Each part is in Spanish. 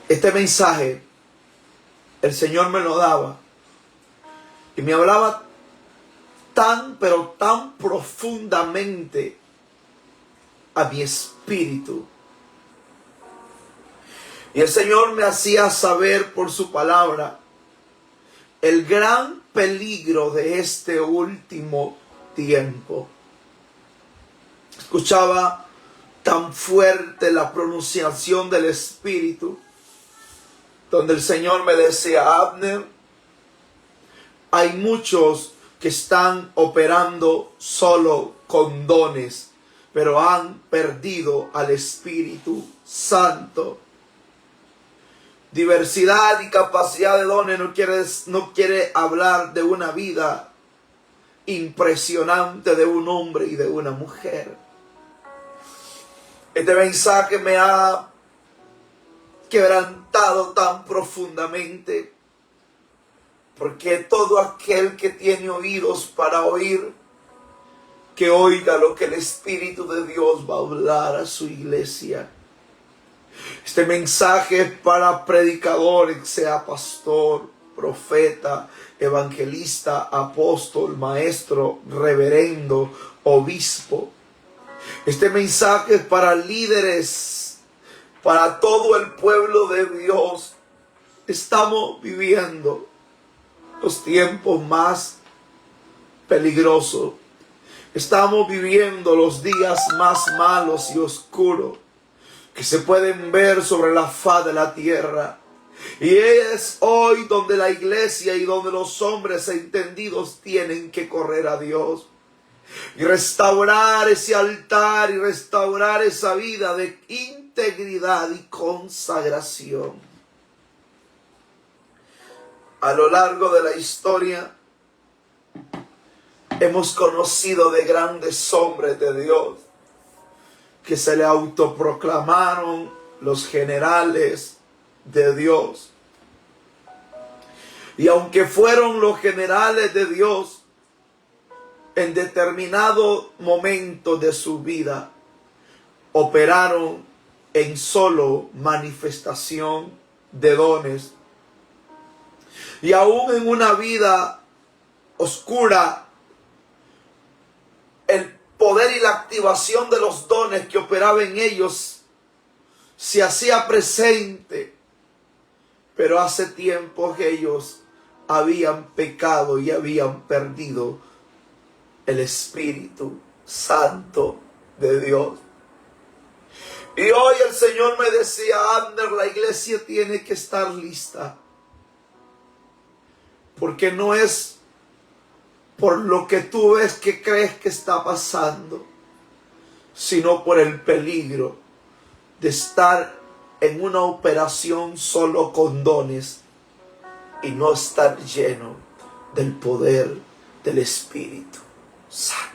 Este mensaje el Señor me lo daba y me hablaba tan, pero tan profundamente a mi espíritu. Y el Señor me hacía saber por su palabra el gran peligro de este último tiempo. Escuchaba tan fuerte la pronunciación del Espíritu, donde el Señor me decía: Abner, hay muchos que están operando solo con dones, pero han perdido al Espíritu Santo. Diversidad y capacidad de dones no quiere hablar de una vida impresionante de un hombre y de una mujer. Este mensaje me ha quebrantado tan profundamente, porque todo aquel que tiene oídos para oír, que oiga lo que el Espíritu de Dios va a hablar a su iglesia. Este mensaje es para predicadores, sea pastor, profeta, evangelista, apóstol, maestro, reverendo, obispo. Este mensaje es para líderes, para todo el pueblo de Dios. Estamos viviendo los tiempos más peligrosos. Estamos viviendo los días más malos y oscuros que se pueden ver sobre la faz de la tierra. Y es hoy donde la iglesia y donde los hombres entendidos tienen que correr a Dios y restaurar ese altar y restaurar esa vida de integridad y consagración. A lo largo de la historia hemos conocido de grandes hombres de Dios que se le autoproclamaron los generales de Dios. Y aunque fueron los generales de Dios, en determinado momento de su vida operaron en solo manifestación de dones. Y aún en una vida oscura, el poder y la activación de los dones que operaba en ellos se hacía presente. Pero hace tiempo que ellos habían pecado y habían perdido el Espíritu Santo de Dios. Y hoy el Señor me decía: Abner, la iglesia tiene que estar lista, porque no es por lo que tú ves que crees que está pasando, sino por el peligro de estar en una operación solo con dones y no estar lleno del poder del Espíritu Santo.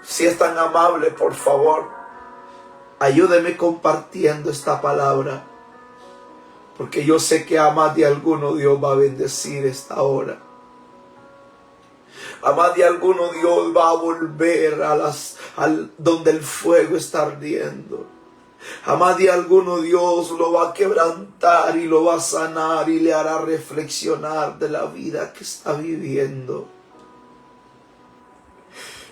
Si es tan amable, por favor, ayúdeme compartiendo esta palabra, porque yo sé que a más de alguno Dios va a bendecir esta hora. A más de alguno Dios va a volver donde el fuego está ardiendo. A más de alguno Dios lo va a quebrantar y lo va a sanar y le hará reflexionar de la vida que está viviendo.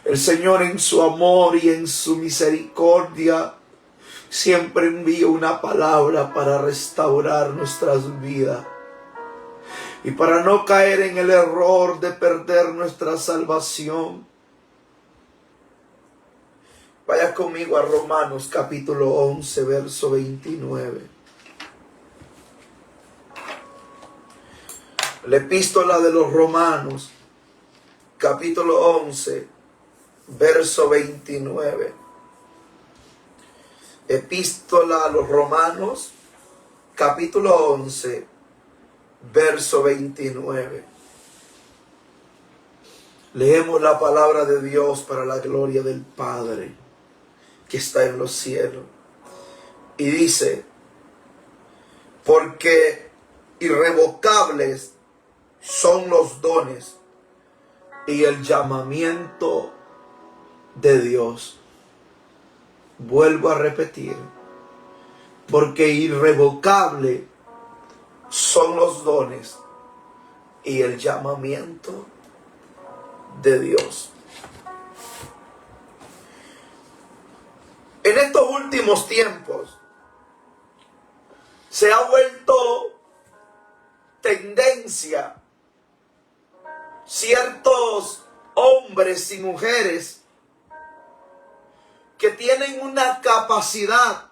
El Señor, en su amor y en su misericordia, siempre envía una palabra para restaurar nuestras vidas y para no caer en el error de perder nuestra salvación. Vaya conmigo a Romanos capítulo 11, verso 29. La epístola de los Romanos, capítulo 11, verso 29. Epístola a los Romanos, capítulo 11, verso 29. Leemos la palabra de Dios para la gloria del Padre que está en los cielos. Y dice: porque irrevocables son los dones y el llamamiento de Dios. Vuelvo a repetir: porque irrevocable son los dones y el llamamiento de Dios. En estos últimos tiempos se ha vuelto tendencia ciertos hombres y mujeres que tienen una capacidad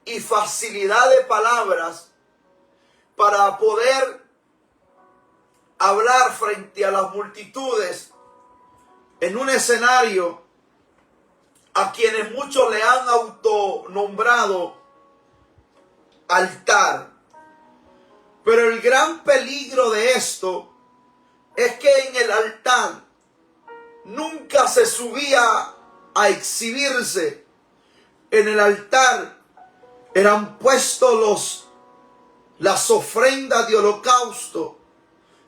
y facilidad de palabras para poder hablar frente a las multitudes en un escenario a quienes muchos le han autonombrado altar. Pero el gran peligro de esto es que en el altar nunca se subía a exhibirse. En el altar eran puestos las ofrendas de holocausto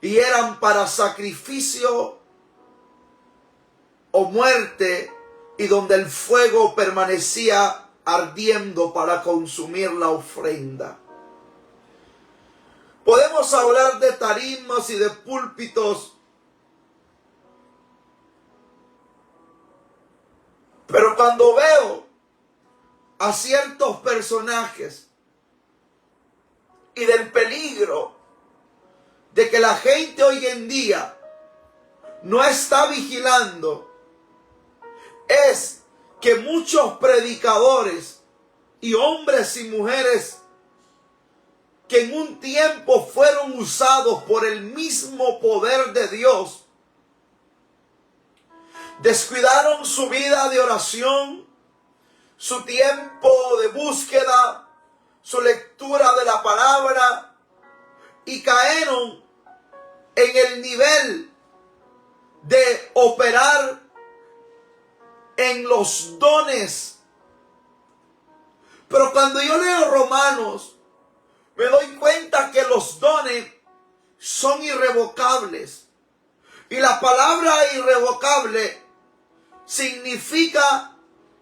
y eran para sacrificio o muerte, y donde el fuego permanecía ardiendo para consumir la ofrenda. Podemos hablar de tarimas y de púlpitos, pero cuando veo a ciertos personajes y del peligro de que la gente hoy en día no está vigilando, es que muchos predicadores y hombres y mujeres que en un tiempo fueron usados por el mismo poder de Dios, descuidaron su vida de oración, su tiempo de búsqueda, su lectura de la palabra, y cayeron en el nivel de operar en los dones. Pero cuando yo leo Romanos, me doy cuenta que los dones son irrevocables. Y la palabra irrevocable significa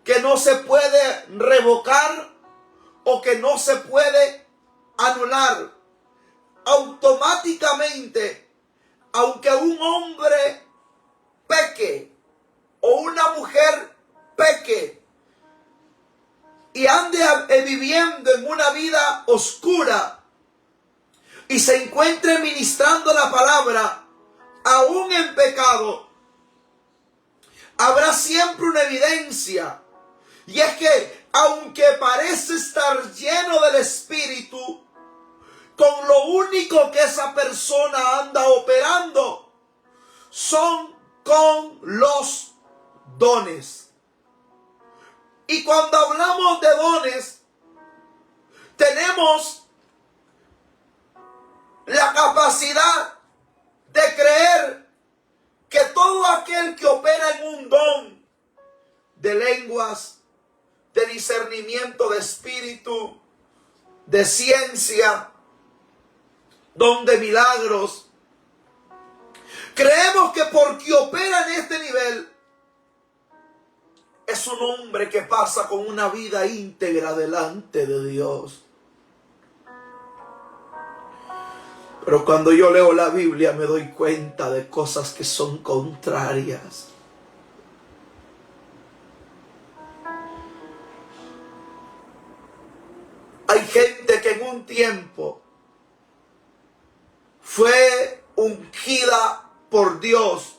que no se puede revocar o que no se puede anular. Automáticamente, aunque un hombre peque o una mujer peque y ande viviendo en una vida oscura y se encuentre ministrando la palabra, aún en pecado, habrá siempre una evidencia. Y es que, aunque parece estar lleno del Espíritu, con lo único que esa persona anda operando son con los dones. Y cuando hablamos de dones, tenemos la capacidad de creer que todo aquel que opera en un don de lenguas, de discernimiento de espíritu, de ciencia, don de milagros, creemos que porque opera en este nivel, es un hombre que pasa con una vida íntegra delante de Dios. Pero cuando yo leo la Biblia me doy cuenta de cosas que son contrarias. Hay gente que en un tiempo fue ungida por Dios,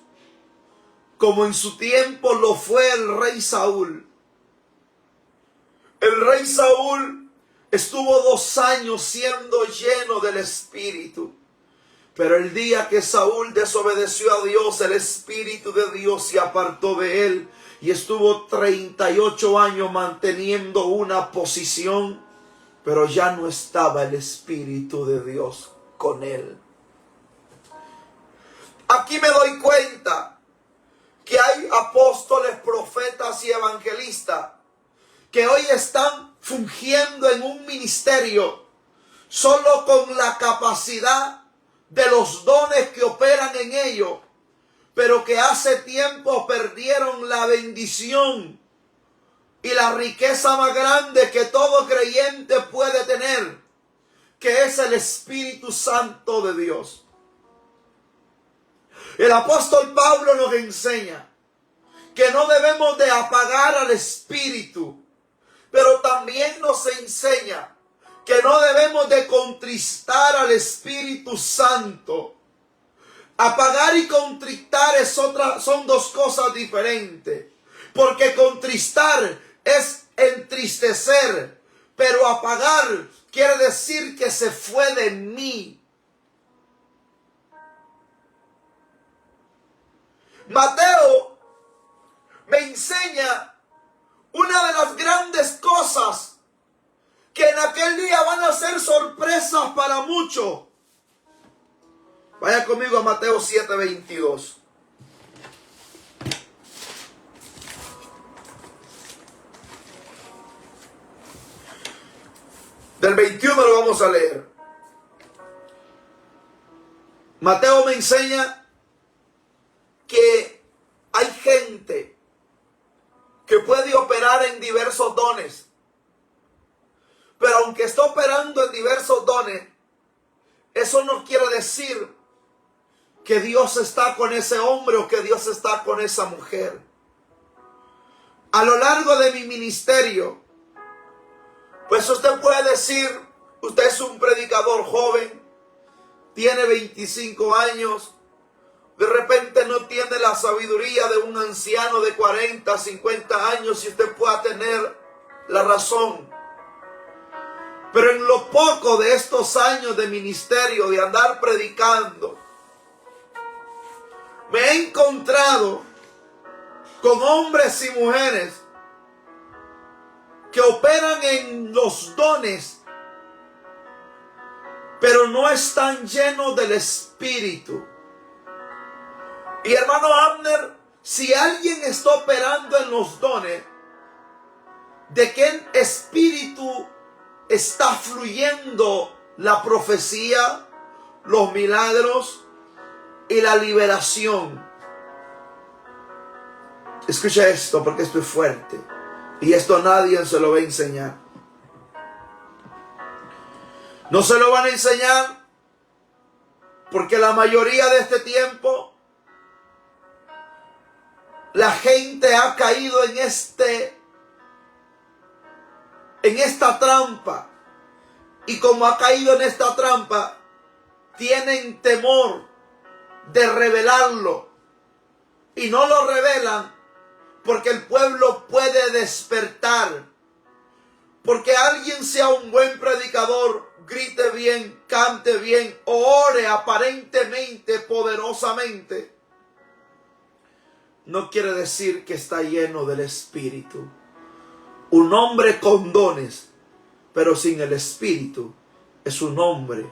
como en su tiempo lo fue el rey Saúl. El rey Saúl estuvo 2 años siendo lleno del Espíritu. Pero el día que Saúl desobedeció a Dios, el Espíritu de Dios se apartó de él. Y estuvo 38 años manteniendo una posición. Pero ya no estaba el Espíritu de Dios con él. Aquí me doy cuenta que hay apóstoles, profetas y evangelistas que hoy están fungiendo en un ministerio solo con la capacidad de los dones que operan en ellos, pero que hace tiempo perdieron la bendición y la riqueza más grande que todo creyente puede tener, que es el Espíritu Santo de Dios. El apóstol Pablo nos enseña que no debemos de apagar al Espíritu, pero también nos enseña que no debemos de contristar al Espíritu Santo. Apagar y contristar son dos cosas diferentes, porque contristar es entristecer, pero apagar quiere decir que se fue de mí. Mateo me enseña una de las grandes cosas que en aquel día van a ser sorpresas para muchos. Vaya conmigo a Mateo 7:22. Del 21 lo vamos a leer. Mateo me enseña que hay gente que puede operar en diversos dones. Pero aunque está operando en diversos dones, eso no quiere decir que Dios está con ese hombre o que Dios está con esa mujer. A lo largo de mi ministerio, pues usted puede decir, usted es un predicador joven, tiene 25 años, de repente no tiene la sabiduría de un anciano de 40, 50 años y usted pueda tener la razón. Pero en lo poco de estos años de ministerio, de andar predicando, me he encontrado con hombres y mujeres que operan en los dones, pero no están llenos del Espíritu. Y hermano Abner, si alguien está operando en los dones, ¿de qué espíritu está fluyendo la profecía, los milagros y la liberación? Escucha esto porque esto es fuerte y esto nadie se lo va a enseñar. No se lo van a enseñar porque la mayoría de este tiempo la gente ha caído en esta trampa. Y como ha caído en esta trampa, tienen temor de revelarlo. Y no lo revelan porque el pueblo puede despertar. Porque alguien sea un buen predicador, grite bien, cante bien, o ore aparentemente, poderosamente, no quiere decir que está lleno del Espíritu. Un hombre con dones, pero sin el Espíritu, es un hombre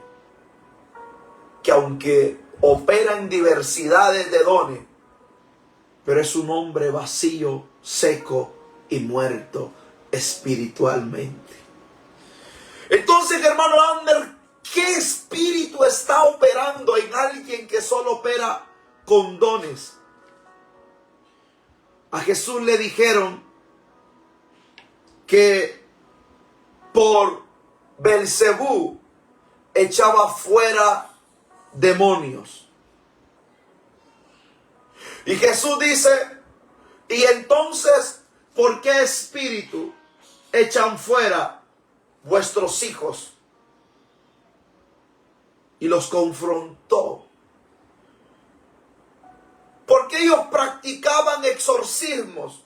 que aunque opera en diversidades de dones, pero es un hombre vacío, seco y muerto espiritualmente. Entonces, hermano Ander, ¿qué espíritu está operando en alguien que solo opera con dones? A Jesús le dijeron que por Belcebú echaba fuera demonios. Y Jesús dice, y entonces, ¿por qué espíritu echan fuera vuestros hijos? Y los confrontó. Porque ellos practicaban exorcismos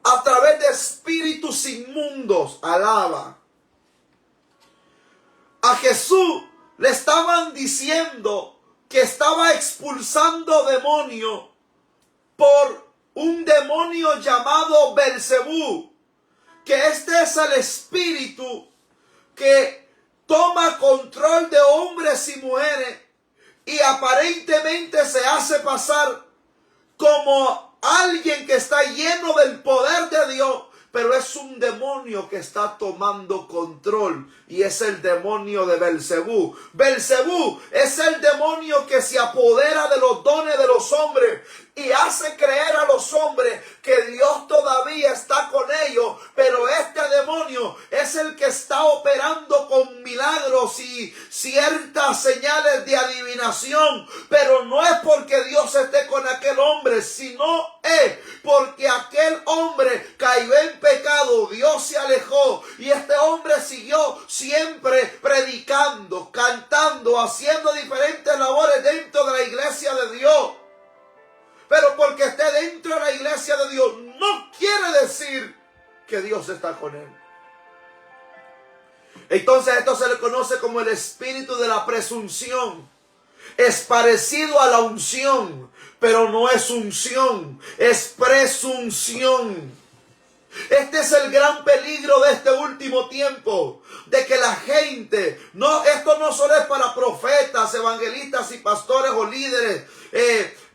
a través de espíritus inmundos. Alaba. A Jesús le estaban diciendo que estaba expulsando demonios por un demonio llamado Belcebú, que este es el espíritu que toma control de hombres y mujeres y aparentemente se hace pasar como alguien que está lleno del poder de Dios, pero es un demonio que está tomando control y es el demonio de Belcebú. Belcebú es el demonio que se apodera de los dones de los hombres y hace creer a los hombres que Dios todavía está con ellos, pero este demonio es el que está operando con milagros y ciertas señales de adivinación, pero no es porque Dios esté con aquel hombre, sino es porque aquel hombre cayó en pecado, Dios se alejó y este hombre siguió siempre predicando, cantando, haciendo diferentes labores dentro de la iglesia de Dios. Pero porque esté dentro de la iglesia de Dios no quiere decir que Dios está con él. Entonces esto se le conoce como el espíritu de la presunción. Es parecido a la unción, pero no es unción, es presunción. Este es el gran peligro de este último tiempo, de que la gente, esto no solo es para profetas, evangelistas y pastores o líderes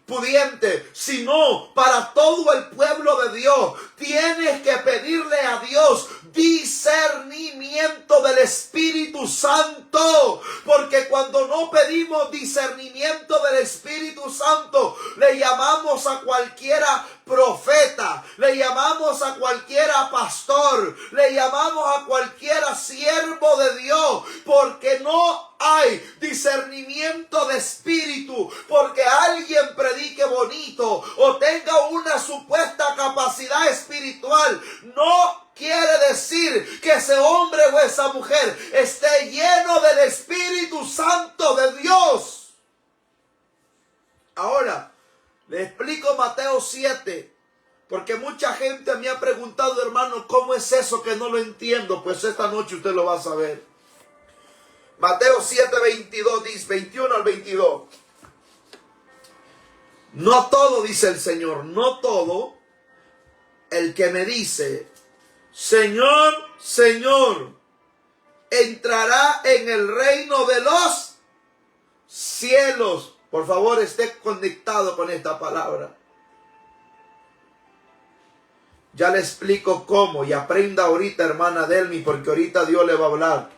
pudiente, sino para todo el pueblo de Dios. Tienes que pedirle a Dios discernimiento del Espíritu Santo, porque cuando no pedimos discernimiento del Espíritu Santo, le llamamos a cualquiera profeta, le llamamos a cualquiera pastor, le llamamos a cualquiera siervo de Dios, porque no hay discernimiento de espíritu, porque alguien predique bonito o tenga una supuesta capacidad espiritual, no quiere decir que ese hombre o esa mujer esté lleno del Espíritu Santo de Dios. Ahora, le explico Mateo 7, porque mucha gente me ha preguntado, hermano, ¿cómo es eso que no lo entiendo? Pues esta noche usted lo va a saber. Mateo 7, 22, dice, 21 al 22. No todo, dice el Señor, no todo el que me dice, Señor, Señor, entrará en el reino de los cielos. Por favor, esté conectado con esta palabra. Ya le explico cómo y aprenda ahorita, hermana Delmi, porque ahorita Dios le va a hablar.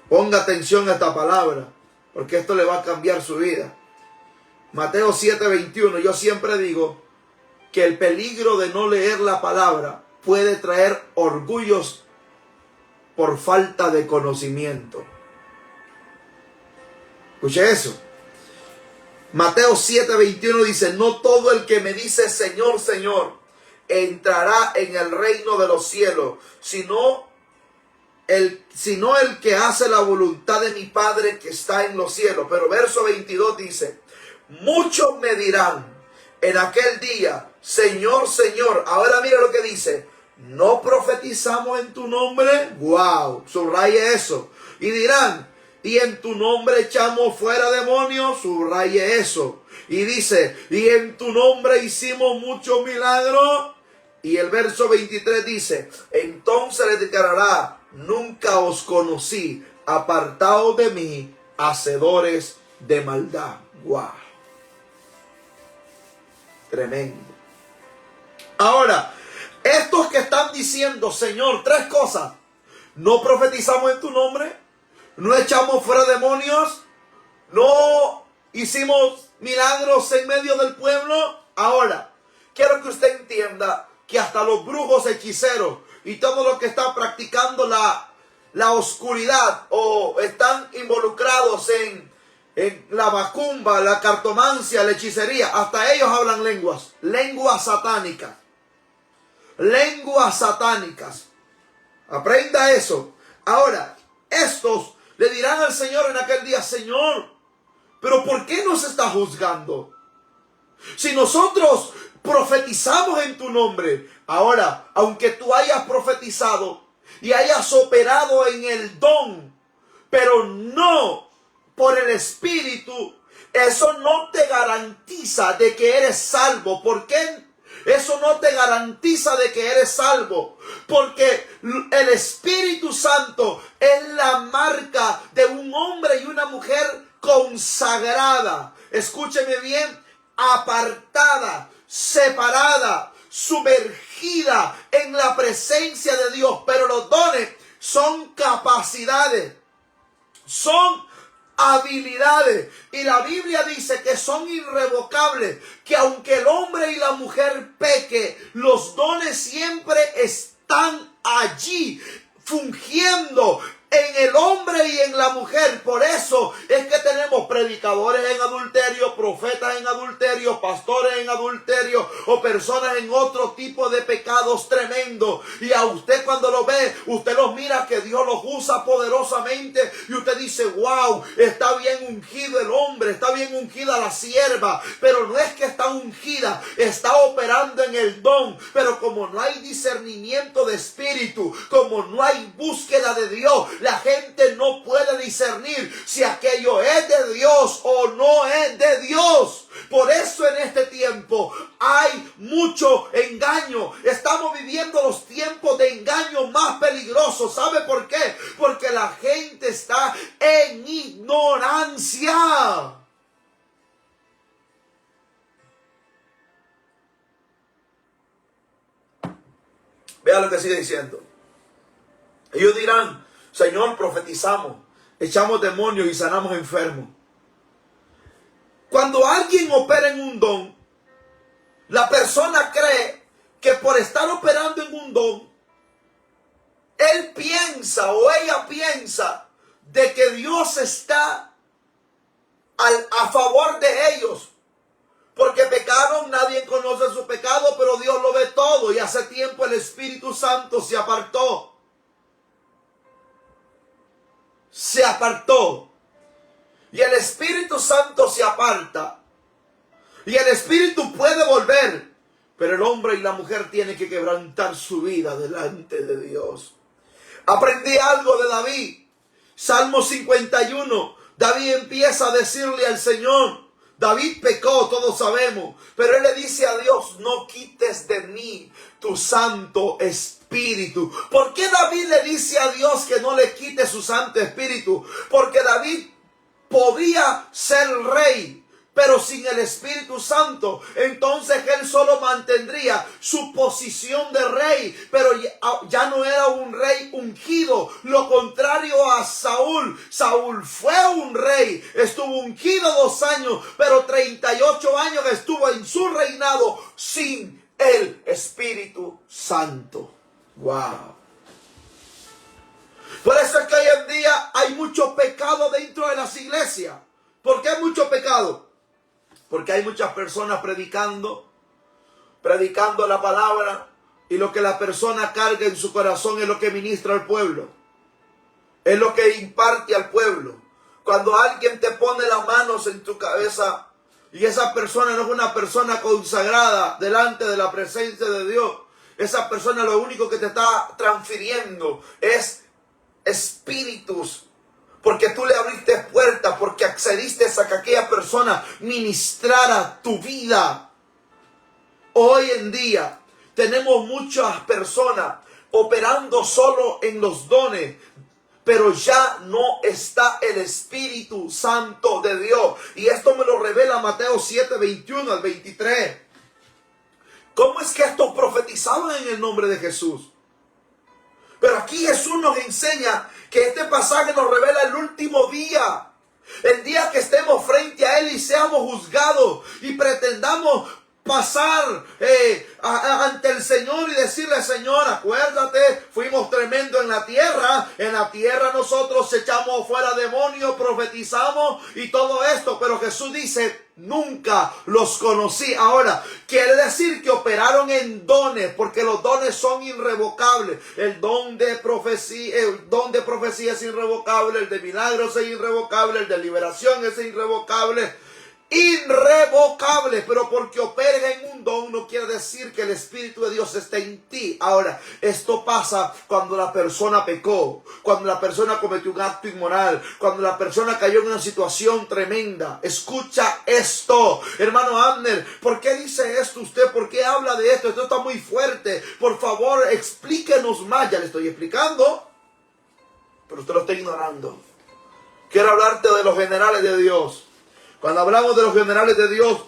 Ponga atención a esta palabra, porque esto le va a cambiar su vida. Mateo 7, 21. Yo siempre digo que el peligro de no leer la palabra puede traer orgullos por falta de conocimiento. Escuche eso. Mateo 7, 21 dice, no todo el que me dice Señor, Señor, entrará en el reino de los cielos, sino el que hace la voluntad de mi Padre que está en los cielos. Pero verso 22 dice, muchos me dirán en aquel día, Señor, Señor. Ahora mira lo que dice, ¿no profetizamos en tu nombre? Wow, subraye eso. Y dirán, y en tu nombre echamos fuera demonios, subraye eso. Y dice, y en tu nombre hicimos muchos milagros. Y el verso 23 dice, entonces les declarará, nunca os conocí, apartados de mí, hacedores de maldad. Wow. Tremendo. Ahora, estos que están diciendo, Señor, tres cosas. No profetizamos en tu nombre, no echamos fuera demonios, no hicimos milagros en medio del pueblo. Ahora, quiero que usted entienda que hasta los brujos, hechiceros y todo lo que está practicando la oscuridad o están involucrados en la macumba, la cartomancia, la hechicería, hasta ellos hablan lenguas satánicas. Lenguas satánicas. Aprenda eso. Ahora, estos le dirán al Señor en aquel día, Señor, ¿pero por qué nos está juzgando? Si nosotros profetizamos en tu nombre. Ahora, aunque tú hayas profetizado y hayas operado en el don, pero no por el Espíritu, eso no te garantiza de que eres salvo. ¿Por qué? Eso no te garantiza de que eres salvo, porque el Espíritu Santo es la marca de un hombre y una mujer consagrada. Escúcheme bien, apartada, separada, sumergida en la presencia de Dios. Pero los dones son capacidades, son habilidades. Y la Biblia dice que son irrevocables, que aunque el hombre y la mujer peque, los dones siempre están allí, fungiendo en el hombre y en la mujer. Por eso es que tenemos predicadores en adulterio, profetas en adulterio, pastores en adulterio o personas en otro tipo de pecados tremendos. Y a usted cuando lo ve, usted los mira que Dios los usa poderosamente y usted dice, wow, está bien ungido el hombre, está bien ungida la sierva. Pero no es que está ungida, está operando en el don. Pero como no hay discernimiento de espíritu, como no hay búsqueda de Dios, la gente no puede discernir si aquello es de Dios o no es de Dios. Por eso en este tiempo hay mucho engaño. Estamos viviendo los tiempos de engaño más peligrosos. ¿Sabe por qué? Porque la gente está en ignorancia. Vea lo que sigue diciendo. Ellos dirán, Señor, profetizamos, echamos demonios y sanamos enfermos. Cuando alguien opera en un don, la persona cree que por estar operando en un don, él piensa o ella piensa de que Dios está a favor de ellos. Porque pecaron, nadie conoce su pecado, pero Dios lo ve todo. Y hace tiempo el Espíritu Santo se apartó. Se apartó. Y el Espíritu Santo se aparta. Y el Espíritu puede volver. Pero el hombre y la mujer tienen que quebrantar su vida delante de Dios. Aprendí algo de David. Salmo 51. David empieza a decirle al Señor. David pecó, todos sabemos. Pero él le dice a Dios, no quites de mí tu Santo Espíritu. ¿Por qué David le dice a Dios que no le quite su Santo Espíritu? Porque David podía ser rey, pero sin el Espíritu Santo. Entonces él solo mantendría su posición de rey, pero ya no era un rey ungido. Lo contrario a Saúl. Saúl fue un rey, estuvo ungido 2 años, pero 38 años estuvo en su reinado sin el Espíritu Santo. Wow. Por eso es que hoy en día hay mucho pecado dentro de las iglesias. ¿Por qué hay mucho pecado? Porque hay muchas personas predicando la palabra, y lo que la persona carga en su corazón es lo que ministra al pueblo. Es lo que imparte al pueblo. Cuando alguien te pone las manos en tu cabeza y esa persona no es una persona consagrada delante de la presencia de Dios, esa persona lo único que te está transfiriendo es espíritus. Porque tú le abriste puertas, porque accediste a que aquella persona ministrara tu vida. Hoy en día tenemos muchas personas operando solo en los dones, pero ya no está el Espíritu Santo de Dios. Y esto me lo revela Mateo 7, 21 al 23. ¿Cómo es que estos profetizaban en el nombre de Jesús? Pero aquí Jesús nos enseña que este pasaje nos revela el último día. El día que estemos frente a Él y seamos juzgados y pretendamos pasar ante el Señor y decirle, Señor, acuérdate, fuimos tremendo en la tierra nosotros echamos fuera demonios, profetizamos y todo esto, pero Jesús dice, nunca los conocí. Ahora, quiere decir que operaron en dones, porque los dones son irrevocables. El don de profecía es irrevocable, el de milagros es irrevocable, el de liberación es irrevocable. Pero porque operes en un don no quiere decir que el Espíritu de Dios esté en ti. Ahora, esto pasa cuando la persona pecó, cuando la persona cometió un acto inmoral, cuando la persona cayó en una situación tremenda. Escucha esto, hermano Abner, ¿por qué dice esto usted? ¿Por qué habla de esto? Esto está muy fuerte. Por favor, explíquenos más. Ya le estoy explicando, pero usted lo está ignorando. Quiero hablarte de los generales de Dios. Cuando hablamos de los generales de Dios,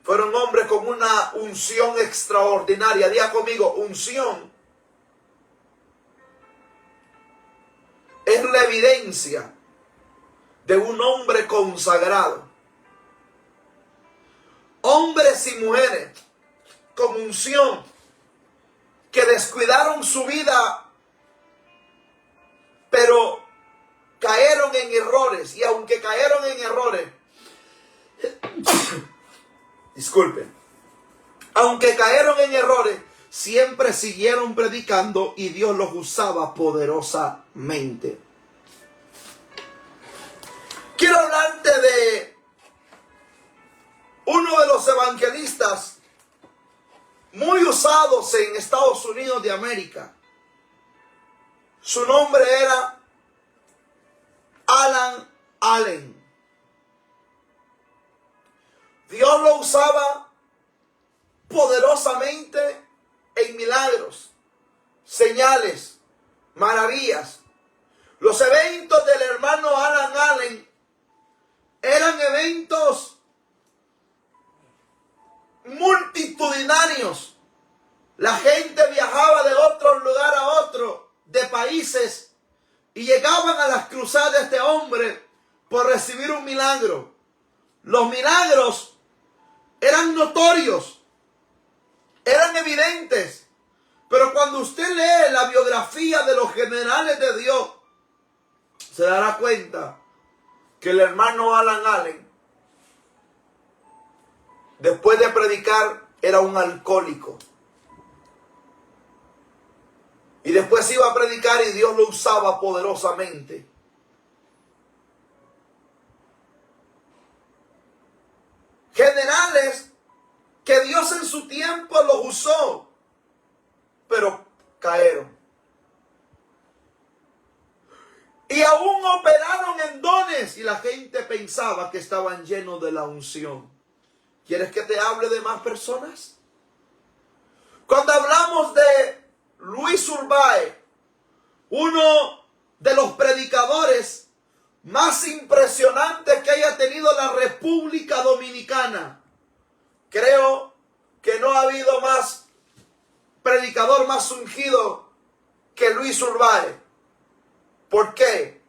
Fueron hombres con una unción extraordinaria. Diga conmigo, unción es la evidencia de un hombre consagrado. Hombres y mujeres con unción que descuidaron su vida, pero cayeron en errores. Y aunque cayeron en errores, disculpen, aunque cayeron en errores, siempre siguieron predicando y Dios los usaba poderosamente. Quiero hablarte de uno de los evangelistas muy usados en Estados Unidos de América. Su nombre era Alan Allen. Dios lo usaba poderosamente en milagros, señales, maravillas. Los eventos del hermano Alan Allen eran eventos multitudinarios. La gente viajaba de otro lugar a otro, de países, y llegaban a las cruzadas de este hombre por recibir un milagro. Los milagros eran notorios, eran evidentes, pero cuando usted lee la biografía de los generales de Dios, se dará cuenta que el hermano Alan Allen, después de predicar, era un alcohólico. Y después iba a predicar y Dios lo usaba poderosamente. Generales que Dios en su tiempo los usó, pero cayeron. Y aún operaron en dones y la gente pensaba que estaban llenos de la unción. ¿Quieres que te hable de más personas? Cuando hablamos de Luis Urbáez, uno de los predicadores más impresionantes que haya tenido la República Dominicana, creo que no ha habido más predicador más ungido que Luis Urbáez. ¿Por qué?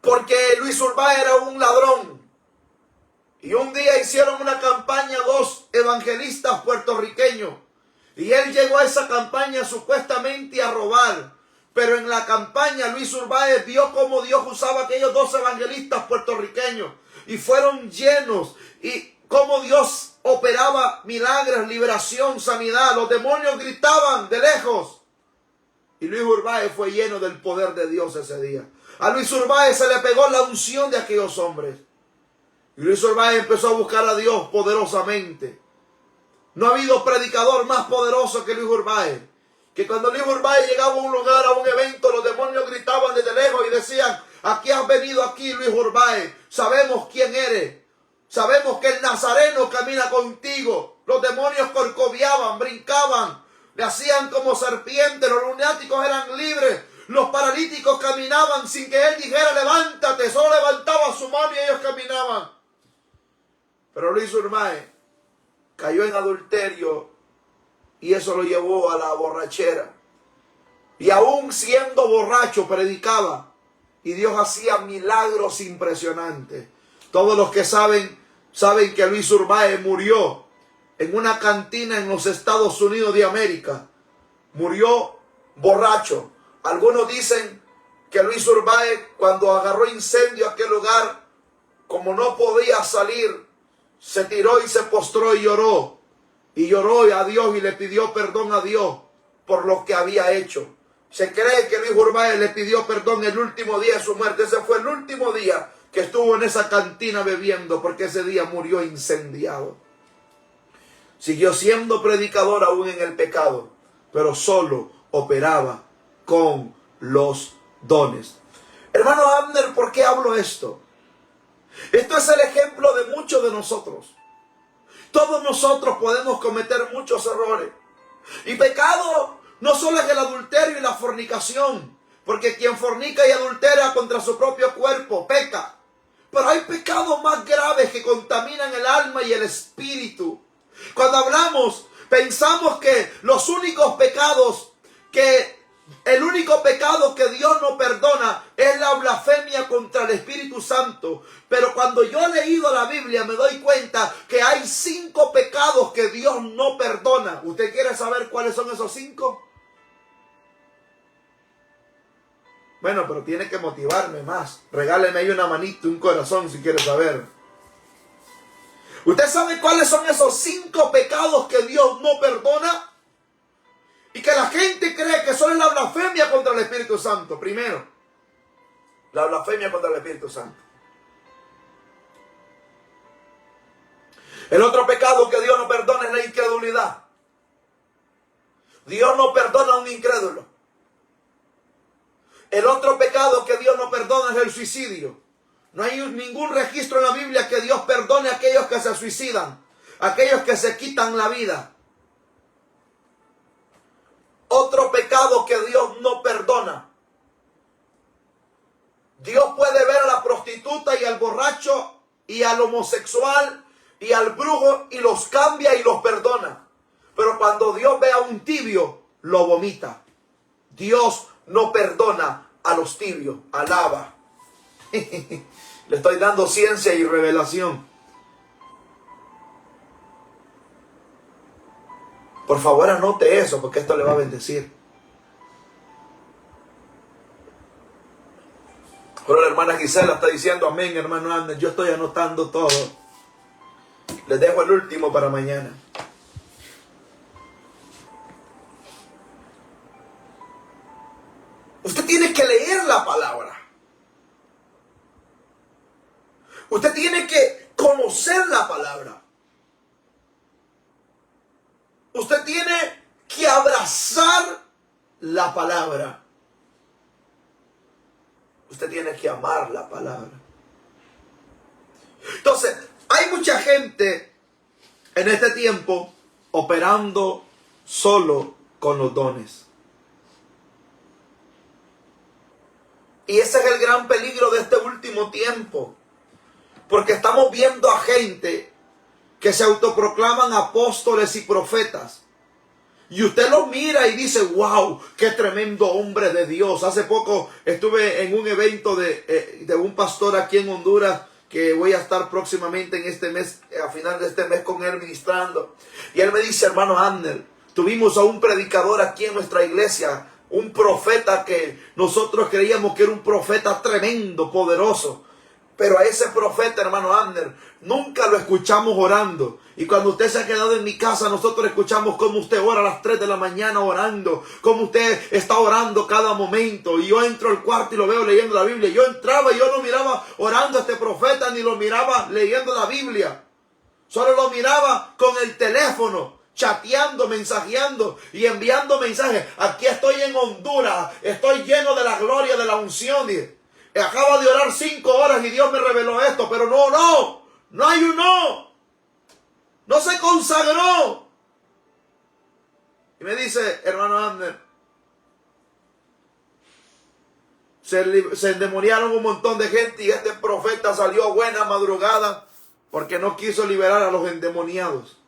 Porque Luis Urbáez era un ladrón. Y un día hicieron una campaña, dos evangelistas puertorriqueños. Y él llegó a esa campaña supuestamente a robar. Pero en la campaña Luis Urbáez vio cómo Dios usaba a aquellos dos evangelistas puertorriqueños. Y fueron llenos. Y cómo Dios operaba milagros, liberación, sanidad. Los demonios gritaban de lejos. Y Luis Urbáez fue lleno del poder de Dios ese día. A Luis Urbáez se le pegó la unción de aquellos hombres. Y Luis Urbáez empezó a buscar a Dios poderosamente. No ha habido predicador más poderoso que Luis Urbáez. Que cuando Luis Urbáez llegaba a un lugar, a un evento, los demonios gritaban desde lejos y decían: aquí has venido aquí, Luis Urbáez. Sabemos quién eres. Sabemos que el Nazareno camina contigo. Los demonios corcoviaban, brincaban, le hacían como serpientes. Los lunáticos eran libres. Los paralíticos caminaban sin que él dijera levántate. Solo levantaba su mano y ellos caminaban. Pero Luis Urbáez cayó en adulterio y eso lo llevó a la borrachera. Y aún siendo borracho predicaba y Dios hacía milagros impresionantes. Todos los que saben que Luis Urbáez murió en una cantina en los Estados Unidos de América. Murió borracho. Algunos dicen que Luis Urbáez, cuando agarró incendio a aquel lugar, como no podía salir, se tiró y se postró y lloró. Y lloró a Dios y le pidió perdón a Dios por lo que había hecho. Se cree que Luis Urbáez le pidió perdón el último día de su muerte. Ese fue el último día que estuvo en esa cantina bebiendo, porque ese día murió incendiado. Siguió siendo predicador aún en el pecado, pero solo operaba con los dones. Hermano Abner, ¿por qué hablo esto? Esto es el ejemplo de muchos de nosotros. Todos nosotros podemos cometer muchos errores. Y pecado no solo es el adulterio y la fornicación, porque quien fornica y adultera contra su propio cuerpo peca. Pero hay pecados más graves que contaminan el alma y el espíritu. Cuando hablamos, pensamos que el único pecado que Dios no perdona es la blasfemia contra el Espíritu Santo. Pero cuando yo he leído la Biblia me doy cuenta que hay 5 pecados que Dios no perdona. ¿Usted quiere saber cuáles son esos 5? Bueno, pero tiene que motivarme más. Regáleme ahí una manito, un corazón si quiere saber. ¿Usted sabe cuáles son esos 5 pecados que Dios no perdona? Y que la gente cree que son la blasfemia contra el Espíritu Santo. Primero, la blasfemia contra el Espíritu Santo. El otro pecado que Dios no perdona es la incredulidad. Dios no perdona a un incrédulo. El otro pecado que Dios no perdona es el suicidio. No hay ningún registro en la Biblia que Dios perdone a aquellos que se suicidan, aquellos que se quitan la vida. Otro pecado que Dios no perdona. Dios puede ver a la prostituta y al borracho y al homosexual y al brujo y los cambia y los perdona. Pero cuando Dios ve a un tibio, lo vomita. Dios no perdona a los tibios. Alaba. Le estoy dando ciencia y revelación. Por favor, anote eso porque esto le va a bendecir. Pero la hermana Gisela está diciendo amén, hermano Ander. Yo estoy anotando todo. Les dejo el último para mañana. Usted tiene que leer la palabra. Usted tiene que conocer la palabra. Usted tiene que abrazar la palabra. Usted tiene que amar la palabra. Entonces, hay mucha gente en este tiempo operando solo con los dones. Y ese es el gran peligro de este último tiempo. Porque estamos viendo a gente que se autoproclaman apóstoles y profetas. Y usted los mira y dice, wow, qué tremendo hombre de Dios. Hace poco estuve en un evento de un pastor aquí en Honduras, que voy a estar próximamente en este mes, a final de este mes con él ministrando. Y él me dice, hermano Ander, tuvimos a un predicador aquí en nuestra iglesia, un profeta que nosotros creíamos que era un profeta tremendo, poderoso. Pero a ese profeta, hermano Ander, nunca lo escuchamos orando. Y cuando usted se ha quedado en mi casa, nosotros escuchamos cómo usted ora a las 3 de la mañana orando. Cómo usted está orando cada momento. Y yo entro al cuarto y lo veo leyendo la Biblia. Yo entraba y yo no miraba orando a este profeta, ni lo miraba leyendo la Biblia. Solo lo miraba con el teléfono, chateando, mensajeando y enviando mensajes. Aquí estoy en Honduras, estoy lleno de la gloria de la unción. Acabo de orar 5 horas y Dios me reveló esto, pero no ayunó, no se consagró. Y me dice, hermano Ander, se endemoniaron un montón de gente y este profeta salió a buena madrugada porque no quiso liberar a los endemoniados.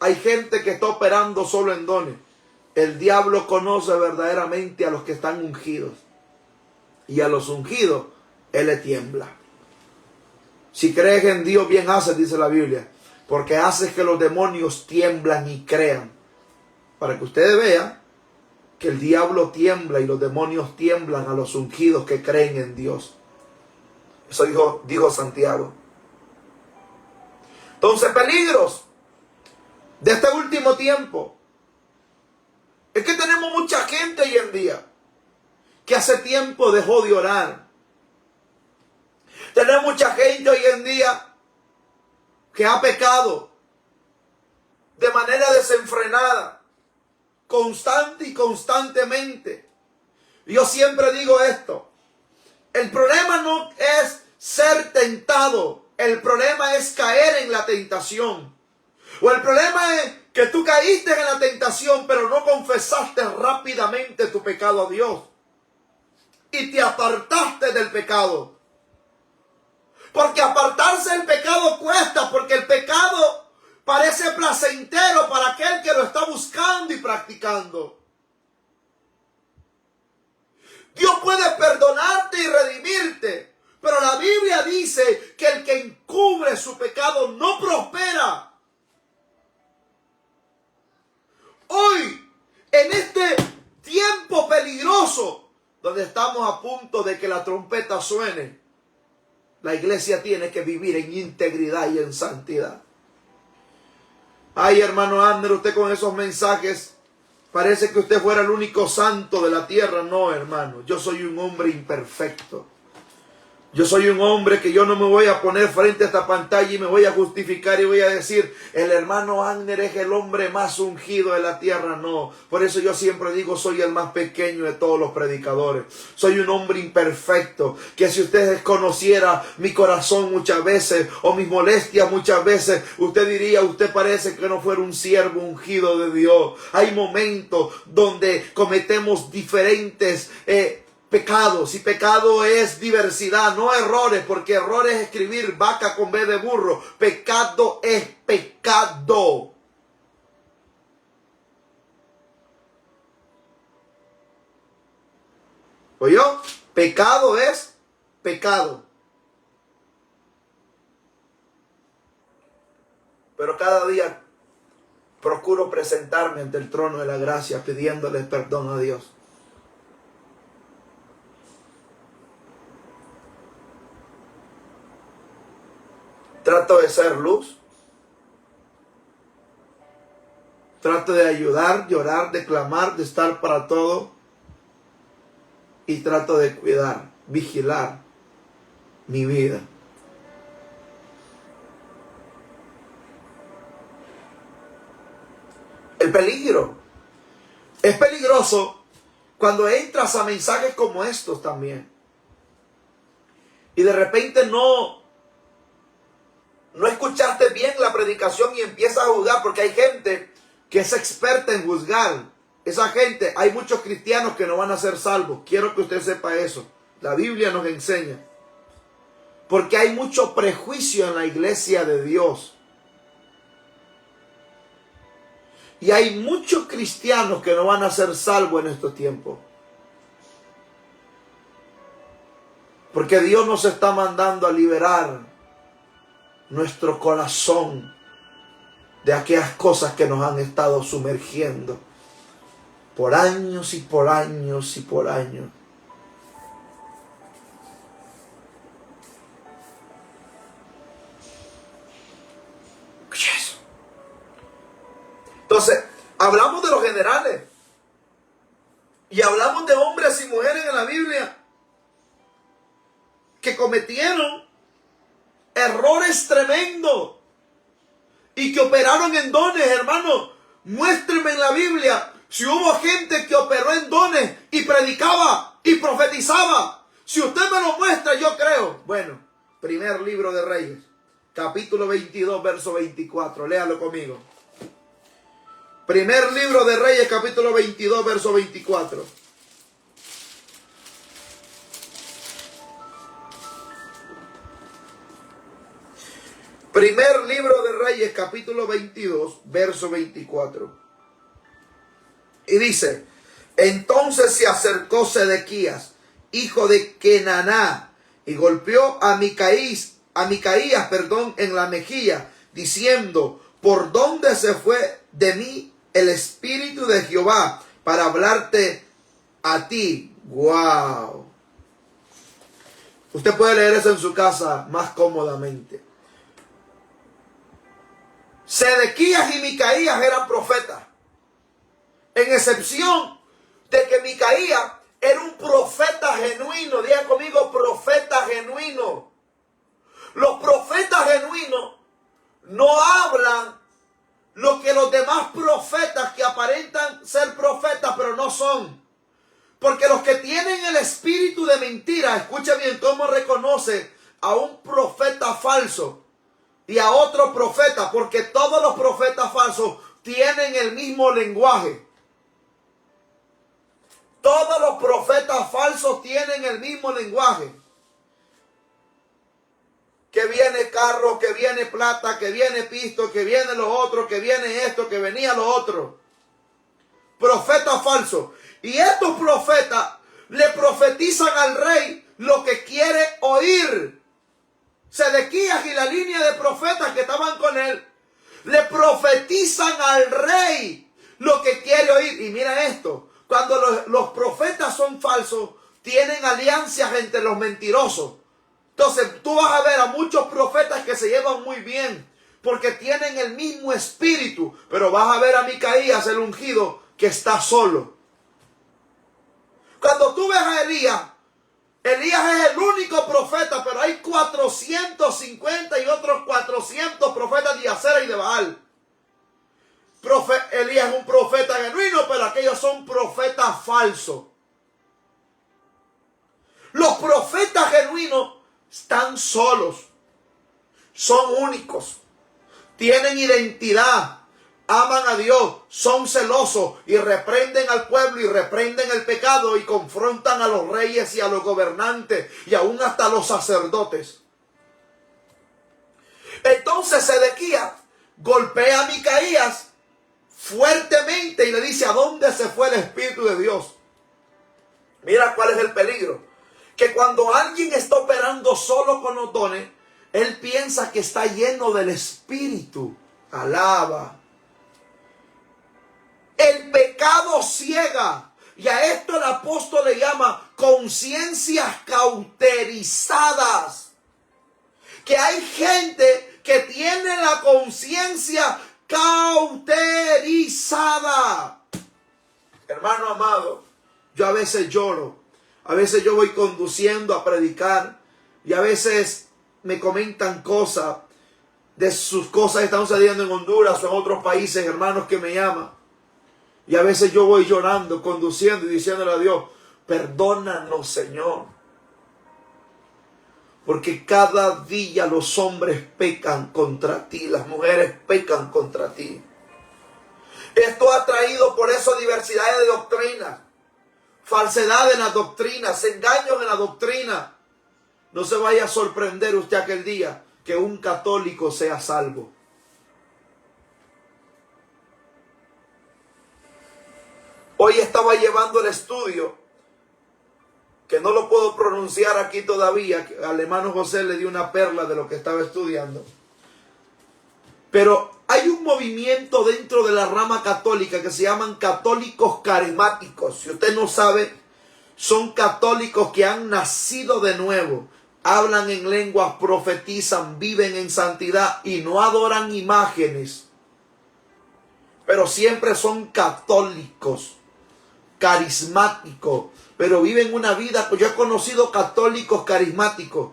Hay gente que está operando solo en dones. El diablo conoce verdaderamente a los que están ungidos. Y a los ungidos, él le tiembla. Si crees en Dios, bien haces, dice la Biblia. Porque haces que los demonios tiemblan y crean. Para que ustedes vean que el diablo tiembla y los demonios tiemblan a los ungidos que creen en Dios. Eso dijo Santiago. Entonces, peligros de este último tiempo. Es que tenemos mucha gente hoy en día que hace tiempo dejó de orar. Tenemos mucha gente hoy en día que ha pecado de manera desenfrenada, constante y constantemente. Yo siempre digo esto. El problema no es ser tentado. El problema es caer en la tentación. O el problema es que tú caíste en la tentación, pero no confesaste rápidamente tu pecado a Dios. y te apartaste del pecado. Porque apartarse del pecado cuesta, porque el pecado parece placentero para aquel que lo está buscando y practicando. Dios puede perdonarte y redimirte, pero la Biblia dice que el que encubre su pecado no prospera. Hoy, en este tiempo peligroso, donde estamos a punto de que la trompeta suene, la iglesia tiene que vivir en integridad y en santidad. Ay, hermano Ander, usted con esos mensajes parece que usted fuera el único santo de la tierra. No, hermano, yo soy un hombre imperfecto. Yo soy un hombre que yo no me voy a poner frente a esta pantalla y me voy a justificar y voy a decir, el hermano Agner es el hombre más ungido de la tierra. No, por eso yo siempre digo, soy el más pequeño de todos los predicadores. Soy un hombre imperfecto, que si usted conociera mi corazón muchas veces o mis molestias muchas veces, usted diría, usted parece que no fuera un siervo ungido de Dios. Hay momentos donde cometemos diferentes pecados, y pecado es diversidad, no errores, porque error es escribir vaca con B de burro. Pecado es pecado. ¿Oyó? Pecado es pecado. Pero cada día procuro presentarme ante el trono de la gracia pidiéndole perdón a Dios. Trato de ser luz. Trato de ayudar, llorar, de clamar, de estar para todo. Y trato de cuidar, vigilar mi vida. El peligro. Es peligroso cuando entras a mensajes como estos también. Y de repente no escuchaste bien la predicación y empiezas a juzgar, porque hay gente que es experta en juzgar. Esa gente, hay muchos cristianos que no van a ser salvos. Quiero que usted sepa eso. La Biblia nos enseña. Porque hay mucho prejuicio en la iglesia de Dios. Y hay muchos cristianos que no van a ser salvos en estos tiempos. Porque Dios nos está mandando a liberar nuestro corazón de aquellas cosas que nos han estado sumergiendo por años y por años y por años. Escucha eso. Entonces, hablamos de los generales y hablamos de hombres y mujeres en la Biblia que cometieron errores tremendos y que operaron en dones. Hermano, muéstreme en la Biblia si hubo gente que operó en dones y predicaba y profetizaba. Si usted me lo muestra, yo creo. Bueno, primer libro de Reyes, capítulo 22, verso 24. Léalo conmigo. Primer libro de Reyes, capítulo 22, verso 24. Primer libro de Reyes, capítulo 22, verso 24. Y dice, entonces se acercó Sedequías, hijo de Kenaná, y golpeó a Micaías, en la mejilla, diciendo, ¿por dónde se fue de mí el Espíritu de Jehová para hablarte a ti? ¡Wow! Usted puede leer eso en su casa más cómodamente. Sedequías y Micaías eran profetas, en excepción de que Micaías era un profeta genuino. Diga conmigo, profeta genuino. Los profetas genuinos no hablan lo que los demás profetas que aparentan ser profetas pero no son. Porque los que tienen el espíritu de mentira, escucha bien cómo reconoce a un profeta falso y a otro profeta, porque todos los profetas falsos tienen el mismo lenguaje. Todos los profetas falsos tienen el mismo lenguaje. Que viene carro, que viene plata, que viene pisto, que viene lo otro, que viene esto, que venía lo otro. Profetas falsos. Y estos profetas le profetizan al rey lo que quiere oír. Sedequías y la línea de profetas que estaban con él le profetizan al rey lo que quiere oír. Y mira esto, cuando los profetas son falsos, tienen alianzas entre los mentirosos. Entonces tú vas a ver a muchos profetas que se llevan muy bien porque tienen el mismo espíritu, pero vas a ver a Micaías, el ungido, que está solo. Cuando tú ves a Elías es el único profeta, pero hay 450 y otros 400 profetas de Acera y de Baal. Elías es un profeta genuino, pero aquellos son profetas falsos. Los profetas genuinos están solos, son únicos, tienen identidad, aman a Dios, son celosos y reprenden al pueblo y reprenden el pecado y confrontan a los reyes y a los gobernantes y aún hasta a los sacerdotes. Entonces Sedequías golpea a Micaías fuertemente y le dice: ¿a dónde se fue el Espíritu de Dios? Mira cuál es el peligro. Que cuando alguien está operando solo con los dones, él piensa que está lleno del Espíritu. Alaba. El pecado ciega. Y a esto el apóstol le llama conciencias cauterizadas. Que hay gente que tiene la conciencia cauterizada. Hermano amado, yo a veces lloro. A veces yo voy conduciendo a predicar y a veces me comentan cosas de sus cosas que están sucediendo en Honduras o en otros países, hermanos que me llaman. Y a veces yo voy llorando, conduciendo y diciéndole a Dios: perdónanos, Señor. Porque cada día los hombres pecan contra ti, las mujeres pecan contra ti. Esto ha traído por eso diversidad de doctrinas. Falsedad en las doctrinas, engaños en la doctrina. No se vaya a sorprender usted aquel día que un católico sea salvo. Hoy estaba llevando el estudio, que no lo puedo pronunciar aquí todavía, que al hermano José le dio una perla de lo que estaba estudiando. Pero hay un movimiento dentro de la rama católica que se llaman católicos carismáticos. Si usted no sabe, son católicos que han nacido de nuevo. Hablan en lenguas, profetizan, viven en santidad y no adoran imágenes. Pero siempre son católicos, carismáticos. Pero viven una vida. Yo he conocido católicos carismáticos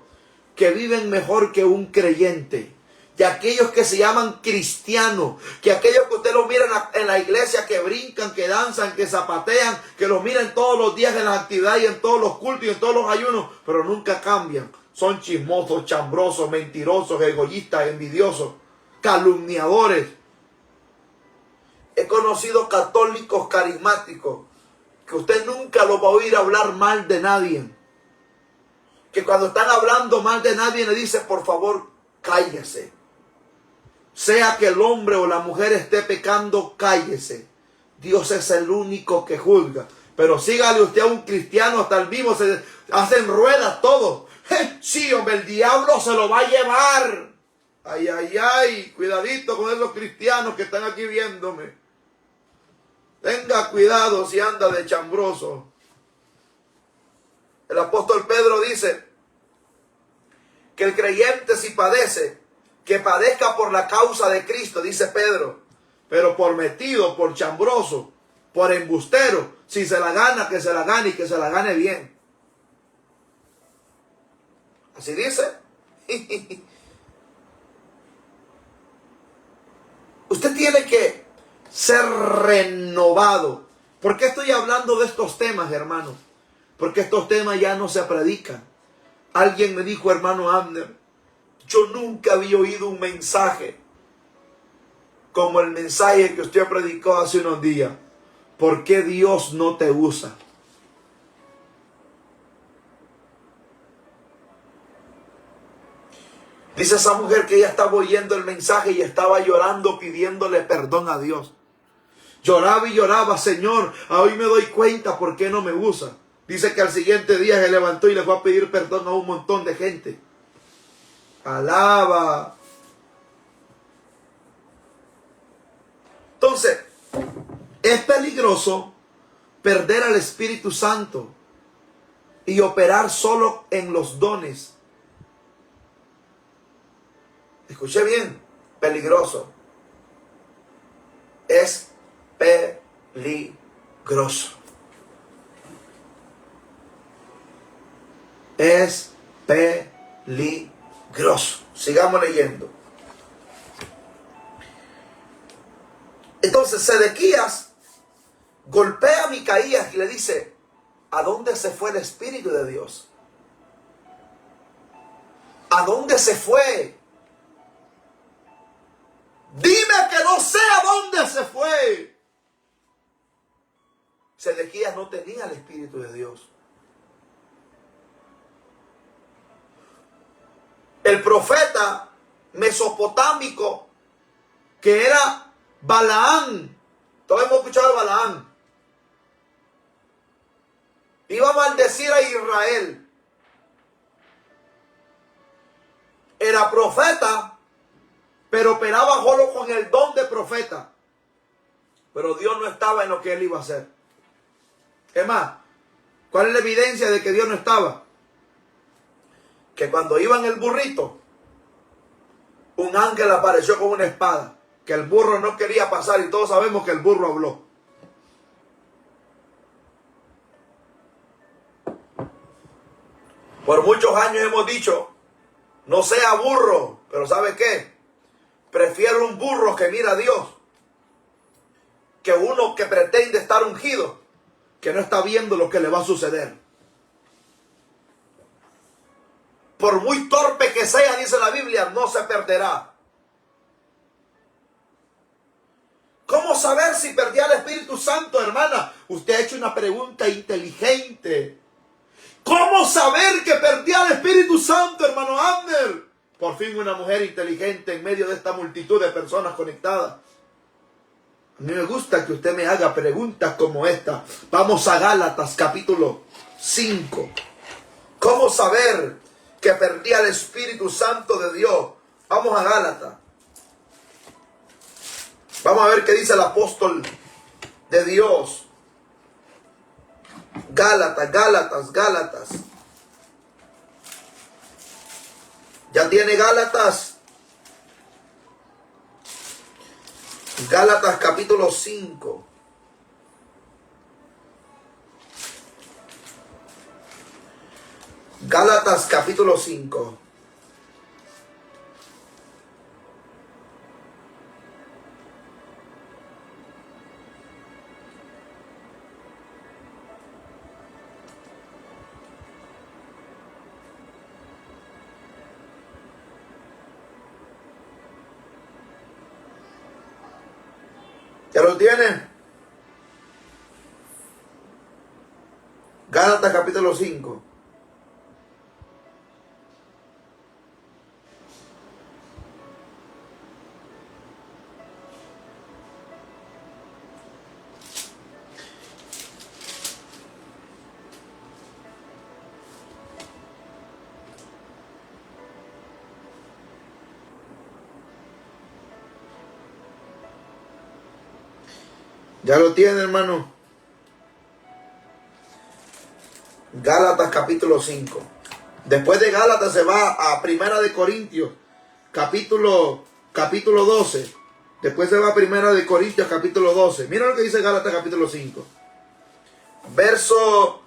que viven mejor que un creyente. Y aquellos que se llaman cristianos, que aquellos que usted los mira en la iglesia, que brincan, que danzan, que zapatean, que los miran todos los días en las actividades y en todos los cultos y en todos los ayunos, pero nunca cambian. Son chismosos, chambrosos, mentirosos, egoístas, envidiosos, calumniadores. He conocido católicos carismáticos que usted nunca los va a oír hablar mal de nadie. Que cuando están hablando mal de nadie le dice: por favor, cállese. Sea que el hombre o la mujer esté pecando, cállese. Dios es el único que juzga. Pero sígale usted a un cristiano, hasta el mismo se hacen ruedas todos. Sí, hombre, el diablo se lo va a llevar. Ay, ay, ay, cuidadito con esos cristianos que están aquí viéndome. Tenga cuidado si anda de chambroso. El apóstol Pedro dice que el creyente, si padece, que padezca por la causa de Cristo, dice Pedro, pero por metido, por chambroso, por embustero, si se la gana, que se la gane y que se la gane bien. Así dice. Usted tiene que ser renovado. ¿Por qué estoy hablando de estos temas, hermano? Porque estos temas ya no se predican. Alguien me dijo: hermano Abner, yo nunca había oído un mensaje como el mensaje que usted predicó hace unos días. ¿Por qué Dios no te usa? Dice esa mujer que ella estaba oyendo el mensaje y estaba llorando pidiéndole perdón a Dios. Lloraba y lloraba, Señor, hoy me doy cuenta por qué no me usa. Dice que al siguiente día se levantó y le fue a pedir perdón a un montón de gente. Alaba. Entonces, es peligroso perder al Espíritu Santo y operar solo en los dones. Escuché bien, peligroso. Es peligroso. Es peligroso. Sigamos leyendo. Entonces Sedequías golpea a Micaías y le dice, ¿a dónde se fue el Espíritu de Dios? ¿A dónde se fue? Dime que no sé a dónde se fue. Sedequías no tenía el Espíritu de Dios. El profeta mesopotámico que era Balaán. Todos hemos escuchado de Balaán. Iba a maldecir a Israel. Era profeta, pero operaba solo con el don de profeta. Pero Dios no estaba en lo que él iba a hacer. Es más, ¿cuál es la evidencia de que Dios no estaba? Que cuando iba en el burrito, un ángel apareció con una espada, que el burro no quería pasar y todos sabemos que el burro habló. Por muchos años hemos dicho, no sea burro, pero ¿sabe qué? Prefiero un burro que mira a Dios, que uno que pretende estar ungido, que no está viendo lo que le va a suceder. Por muy torpe que sea, dice la Biblia, no se perderá. ¿Cómo saber si perdía el Espíritu Santo, hermana? Usted ha hecho una pregunta inteligente. ¿Cómo saber que perdía el Espíritu Santo, hermano Abner? Por fin una mujer inteligente en medio de esta multitud de personas conectadas. A mí me gusta que usted me haga preguntas como esta. Vamos a Gálatas capítulo 5. ¿Cómo saber que perdía el Espíritu Santo de Dios? Vamos a Gálatas. Vamos a ver qué dice el apóstol de Dios. Gálatas. ¿Ya tiene Gálatas? Gálatas capítulo 5. Gálatas capítulo 5. ¿Ya lo tienen? Gálatas capítulo 5. ¿Ya lo tiene, hermano? Gálatas capítulo 5. Después de Gálatas se va a Primera de Corintios, capítulo 12. Después se va a Primera de Corintios, capítulo 12. Mira lo que dice Gálatas capítulo 5. Verso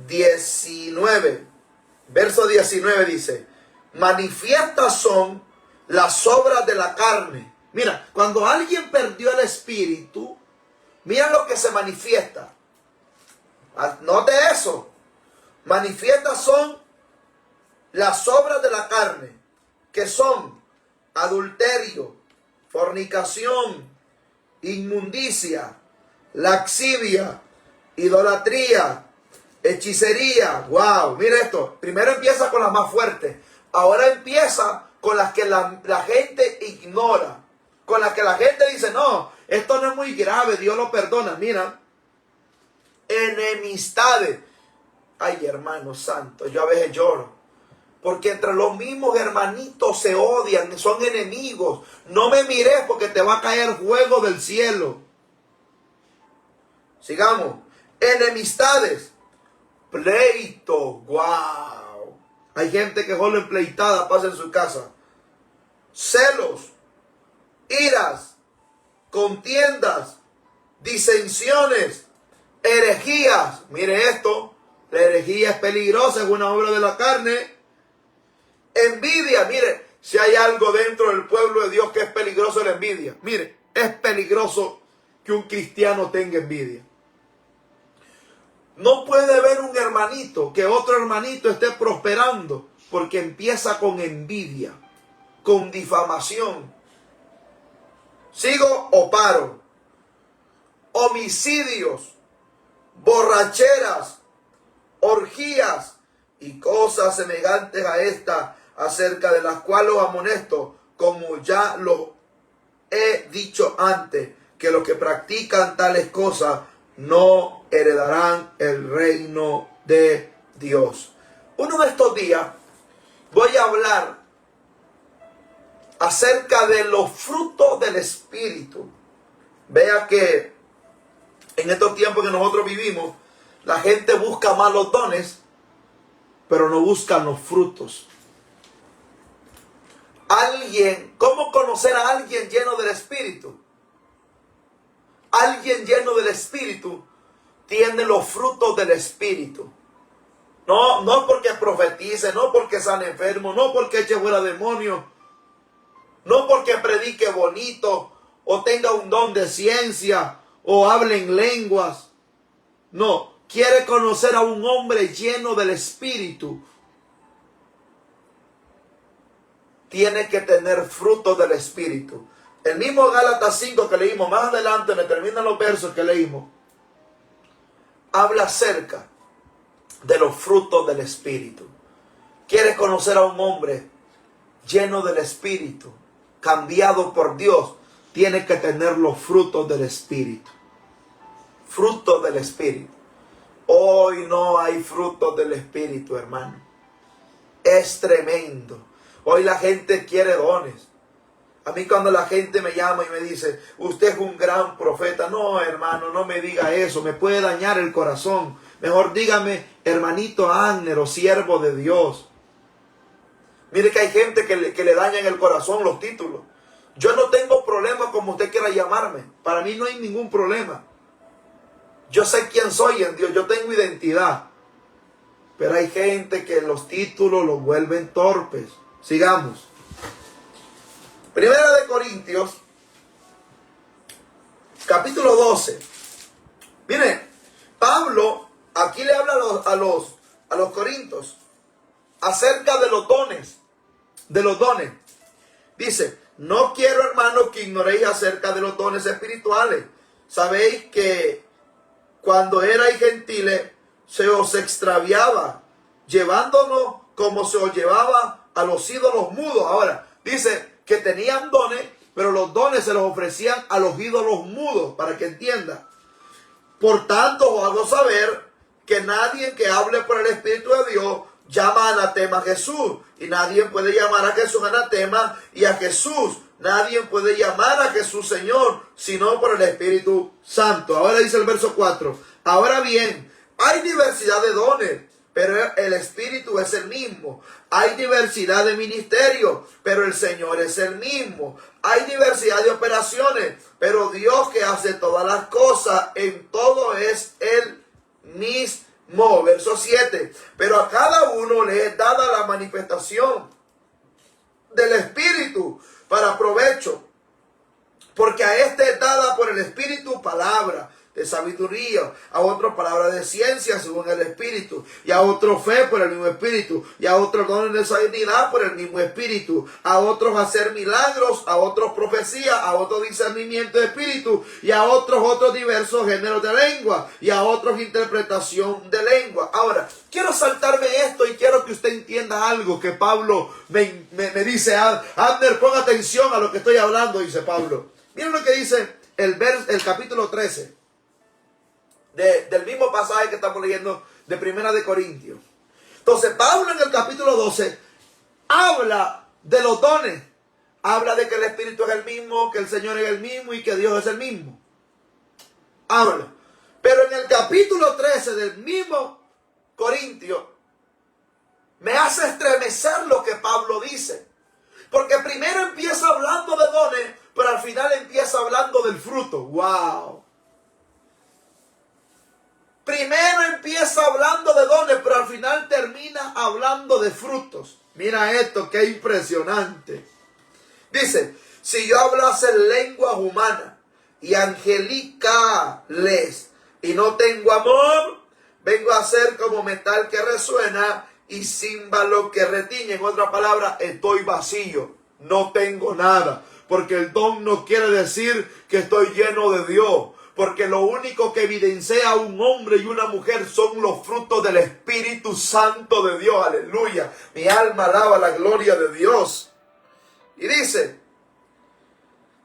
19. Verso 19 dice, manifiestas son las obras de la carne. Mira, cuando alguien perdió el Espíritu, mira lo que se manifiesta. Note eso. Manifiestas son las obras de la carne, que son adulterio, fornicación, inmundicia, laxivia, idolatría, hechicería. Wow, mira esto. Primero empieza con las más fuertes. Ahora empieza con las que la gente ignora. Con las que la gente dice, no, esto no es muy grave, Dios lo perdona. Mira, enemistades. Ay, hermano santo, yo a veces lloro. Porque entre los mismos hermanitos se odian, son enemigos. No me mires porque te va a caer fuego del cielo. Sigamos. Enemistades. Pleito. Wow. Hay gente que solo empleitada pasa en su casa. Celos. Iras. Contiendas. Disensiones. Herejías. Mire esto. La herejía es peligrosa, es una obra de la carne. Envidia, mire, si hay algo dentro del pueblo de Dios que es peligroso, la envidia. Mire, es peligroso que un cristiano tenga envidia. No puede ver un hermanito, que otro hermanito esté prosperando, porque empieza con envidia, con difamación. ¿Sigo o paro? Homicidios, borracheras, orgías y cosas semejantes a esta, acerca de las cuales os amonesto, como ya lo he dicho antes, que los que practican tales cosas no heredarán el reino de Dios. Uno de estos días voy a hablar acerca de los frutos del Espíritu. Vea que en estos tiempos que nosotros vivimos, la gente busca más los dones, pero no buscan los frutos. ¿Cómo conocer a alguien lleno del Espíritu? Alguien lleno del Espíritu tiene los frutos del Espíritu. No porque profetice, no porque sane enfermo, no porque eche fuera demonios, no porque predique bonito, o tenga un don de ciencia, o hable en lenguas. No, quiere conocer a un hombre lleno del Espíritu. Tiene que tener frutos del Espíritu. El mismo Gálatas 5 que leímos más adelante, donde terminan los versos que leímos, habla acerca de los frutos del Espíritu. ¿Quieres conocer a un hombre lleno del Espíritu, cambiado por Dios? Tienes que tener los frutos del Espíritu. Frutos del Espíritu. Hoy no hay frutos del Espíritu, hermano. Es tremendo. Hoy la gente quiere dones. A mí cuando la gente me llama y me dice, usted es un gran profeta. No, hermano, no me diga eso. Me puede dañar el corazón. Mejor dígame, hermanito Agner o siervo de Dios. Mire que hay gente que le dañan el corazón los títulos. Yo no tengo problema como usted quiera llamarme. Para mí no hay ningún problema. Yo sé quién soy en Dios. Yo tengo identidad. Pero hay gente que los títulos los vuelven torpes. Sigamos. Primera de Corintios, capítulo 12. Mire, Pablo aquí le habla a los corintios acerca de los dones. De los dones. Dice, no quiero, hermanos, que ignoréis acerca de los dones espirituales. Sabéis que cuando erais gentiles se os extraviaba, llevándonos como se os llevaba a los ídolos mudos. Ahora, dice que tenían dones, pero los dones se los ofrecían a los ídolos mudos, para que entienda. Por tanto, os hago saber que nadie que hable por el Espíritu de Dios llama anatema a Jesús. Y nadie puede llamar a Jesús anatema, y a Jesús nadie puede llamar a Jesús Señor, sino por el Espíritu Santo. Ahora dice el verso 4. Ahora bien, hay diversidad de dones, pero el Espíritu es el mismo. Hay diversidad de ministerios, pero el Señor es el mismo. Hay diversidad de operaciones, pero Dios que hace todas las cosas, en todo es el mismo. Verso 7. Pero a cada uno le es dada la manifestación del Espíritu para provecho. Porque a este es dada por el Espíritu palabra, de sabiduría, a otro palabra de ciencia según el Espíritu, y a otro fe por el mismo Espíritu, y a otros dones de sanidad por el mismo Espíritu, a otros hacer milagros, a otros profecía, a otros discernimiento de Espíritu, y a otros diversos géneros de lengua, y a otros interpretación de lengua. Ahora, quiero saltarme esto y quiero que usted entienda algo que Pablo me dice. Abner, pon atención a lo que estoy hablando, dice Pablo. Miren lo que dice el capítulo 13. Del mismo pasaje que estamos leyendo de Primera de Corintios. Entonces Pablo en el capítulo 12 habla de los dones, habla de que el Espíritu es el mismo, que el Señor es el mismo y que Dios es el mismo. Habla. Pero en el capítulo 13 del mismo Corintio me hace estremecer lo que Pablo dice, porque primero empieza hablando de dones, pero al final empieza hablando del fruto. ¡Wow! Primero empieza hablando de dones, pero al final termina hablando de frutos. Mira esto, qué impresionante. Dice, si yo hablase lenguas humanas y angelicales y no tengo amor, vengo a ser como metal que resuena y címbalo que retiñe. En otra palabra, estoy vacío, no tengo nada. Porque el don no quiere decir que estoy lleno de Dios. Porque lo único que evidencia a un hombre y una mujer son los frutos del Espíritu Santo de Dios. Aleluya. Mi alma alaba la gloria de Dios. Y dice,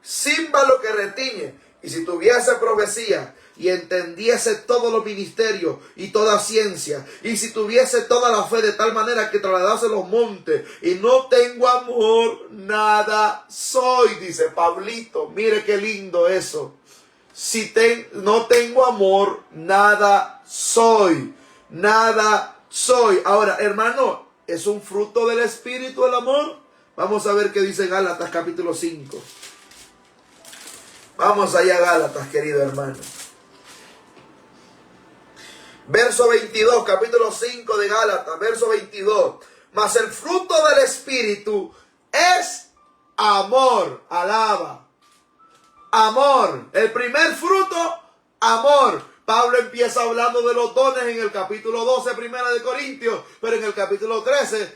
címbalo que retiñe. Y si tuviese profecía y entendiese todos los ministerios y toda ciencia, y si tuviese toda la fe de tal manera que trasladase los montes, y no tengo amor, nada soy, dice Pablito. Mire qué lindo eso. Si no tengo amor, nada soy. Nada soy. Ahora, hermano, ¿es un fruto del Espíritu el amor? Vamos a ver qué dice Gálatas capítulo 5. Vamos allá a Gálatas, querido hermano. Verso 22, capítulo 5 de Gálatas, verso 22. Mas el fruto del Espíritu es amor. Alaba. Amor. El primer fruto, amor. Pablo empieza hablando de los dones en el capítulo 12, Primera de Corintios, pero en el capítulo 13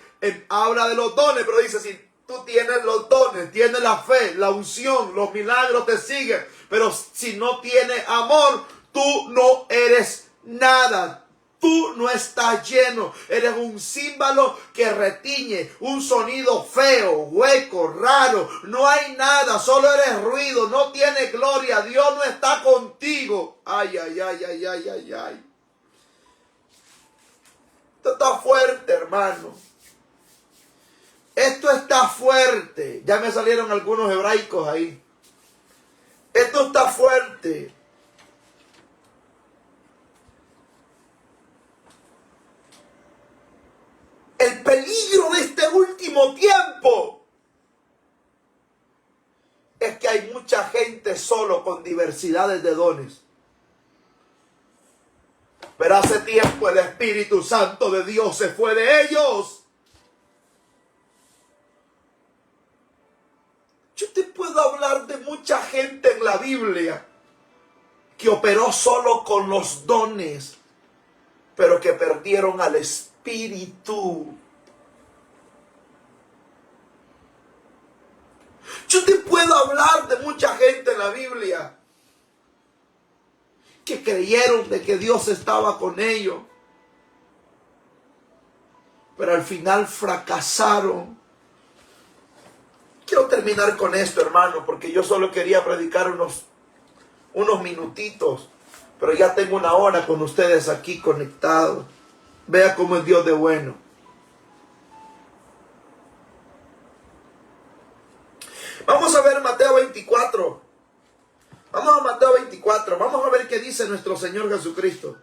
habla de los dones, pero dice, si tú tienes los dones, tienes la fe, la unción, los milagros te siguen, pero si no tienes amor, tú no eres nada. Tú no estás lleno, eres un címbalo que retiñe, un sonido feo, hueco, raro, no hay nada, solo eres ruido, no tienes gloria, Dios no está contigo. Ay, ay, ay, ay, ay, ay, ay. Esto está fuerte, hermano. Esto está fuerte. Ya me salieron algunos hebraicos ahí. Esto está fuerte. El peligro de este último tiempo es que hay mucha gente solo con diversidades de dones. Pero hace tiempo el Espíritu Santo de Dios se fue de ellos. Yo te puedo hablar de mucha gente en la Biblia que operó solo con los dones, pero que perdieron al Espíritu. Yo te puedo hablar de mucha gente en la Biblia que creyeron de que Dios estaba con ellos, pero al final fracasaron. Quiero terminar con esto, hermano, porque yo solo quería predicar unos minutitos, pero ya tengo una hora con ustedes aquí conectados. Vea cómo es Dios de bueno. Vamos a ver Mateo 24. Vamos a Mateo 24. Vamos a ver qué dice nuestro Señor Jesucristo.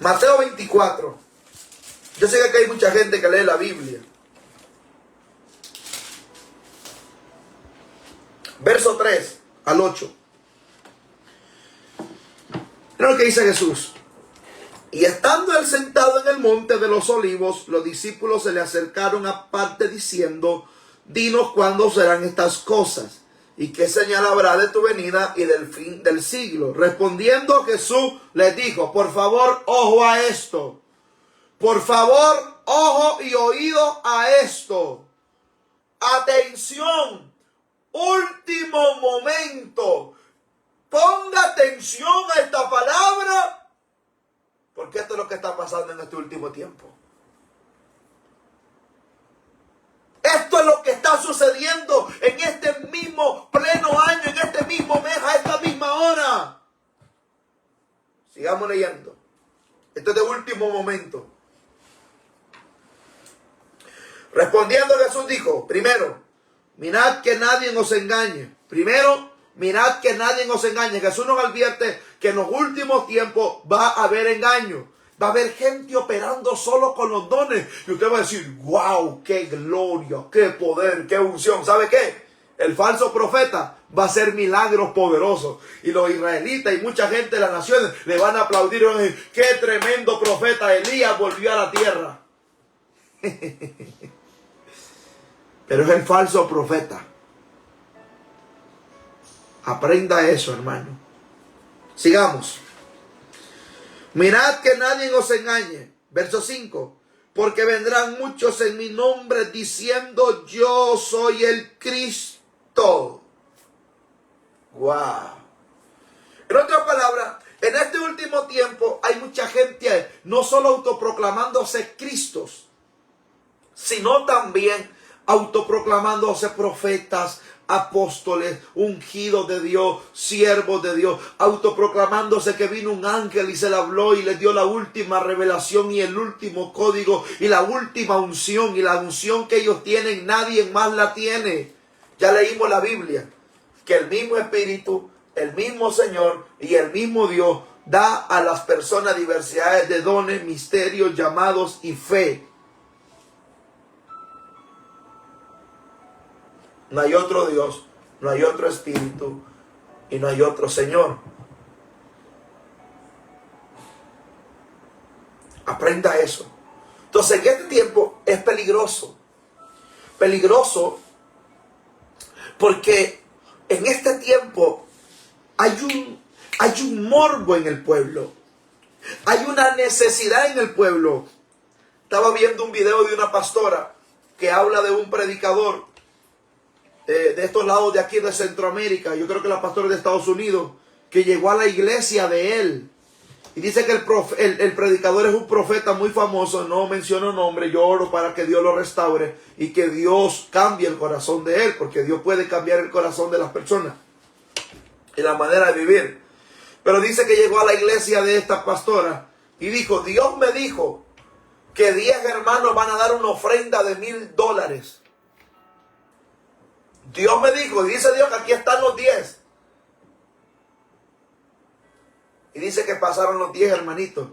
Mateo 24. Yo sé que aquí hay mucha gente que lee la Biblia. Verso 3 al 8. Mira lo que dice Jesús. Y estando él sentado en el monte de los olivos, los discípulos se le acercaron aparte diciendo, dinos cuándo serán estas cosas, ¿Y qué señal habrá de tu venida y del fin del siglo? Respondiendo Jesús les dijo, por favor, ojo a esto. Por favor, ojo y oído a esto. Atención, último momento. Ponga atención a esta palabra, porque esto es lo que está pasando en este último tiempo. Esto es lo que está sucediendo en este mismo pleno año, en este mismo mes, a esta misma hora. Sigamos leyendo. Esto es de último momento. Respondiendo Jesús dijo, primero, mirad que nadie os engañe. Mirad que nadie os engañe. Jesús nos advierte que en los últimos tiempos va a haber engaño. Va a haber gente operando solo con los dones. Y usted va a decir, wow, qué gloria, qué poder, qué unción. ¿Sabe qué? El falso profeta va a hacer milagros poderosos. Y los israelitas y mucha gente de las naciones le van a aplaudir y van a decir, qué tremendo profeta. Elías volvió a la tierra. Pero es el falso profeta. Aprenda eso, hermano. Sigamos. Mirad que nadie os engañe. Verso 5. Porque vendrán muchos en mi nombre diciendo yo soy el Cristo. Wow. En otras palabras, en este último tiempo hay mucha gente no solo autoproclamándose Cristos, sino también autoproclamándose profetas, apóstoles, ungidos de Dios, siervos de Dios, autoproclamándose que vino un ángel y se le habló y le dio la última revelación y el último código y la última unción, y la unción que ellos tienen nadie más la tiene. Ya leímos la Biblia, que el mismo Espíritu, el mismo Señor y el mismo Dios da a las personas diversidades de dones, misterios, llamados y fe. No hay otro Dios, no hay otro Espíritu y no hay otro Señor. Aprenda eso. Entonces, en este tiempo es peligroso. Peligroso porque en este tiempo hay un morbo en el pueblo. Hay una necesidad en el pueblo. Estaba viendo un video de una pastora que habla de un predicador de estos lados de aquí de Centroamérica. Yo creo que la pastora de Estados Unidos, que llegó a la iglesia de él. Y dice que el predicador es un profeta muy famoso. No menciono nombre. Yo oro para que Dios lo restaure y que Dios cambie el corazón de él, porque Dios puede cambiar el corazón de las personas y la manera de vivir. Pero dice que llegó a la iglesia de esta pastora y dijo, Dios me dijo que 10 hermanos van a dar una ofrenda de $1,000. Dios me dijo, y dice Dios que aquí están los 10. Y dice que pasaron los 10 hermanitos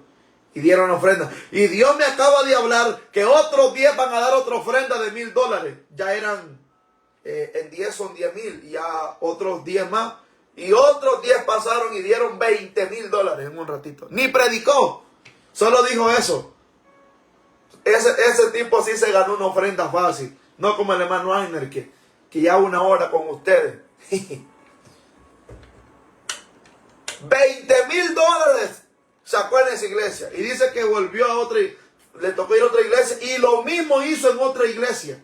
y dieron ofrenda. Y Dios me acaba de hablar que otros 10 van a dar otra ofrenda de $1,000. Ya eran, en 10 son 10,000 y ya otros 10 más. Y otros 10 pasaron y dieron $20,000 en un ratito. Ni predicó, solo dijo eso. Ese tipo sí se ganó una ofrenda fácil. No como el hermano Ainer que ya 1 hora con ustedes. $20,000 sacó en esa iglesia. Y dice que volvió a otra, le tocó ir a otra iglesia. Y lo mismo hizo en otra iglesia.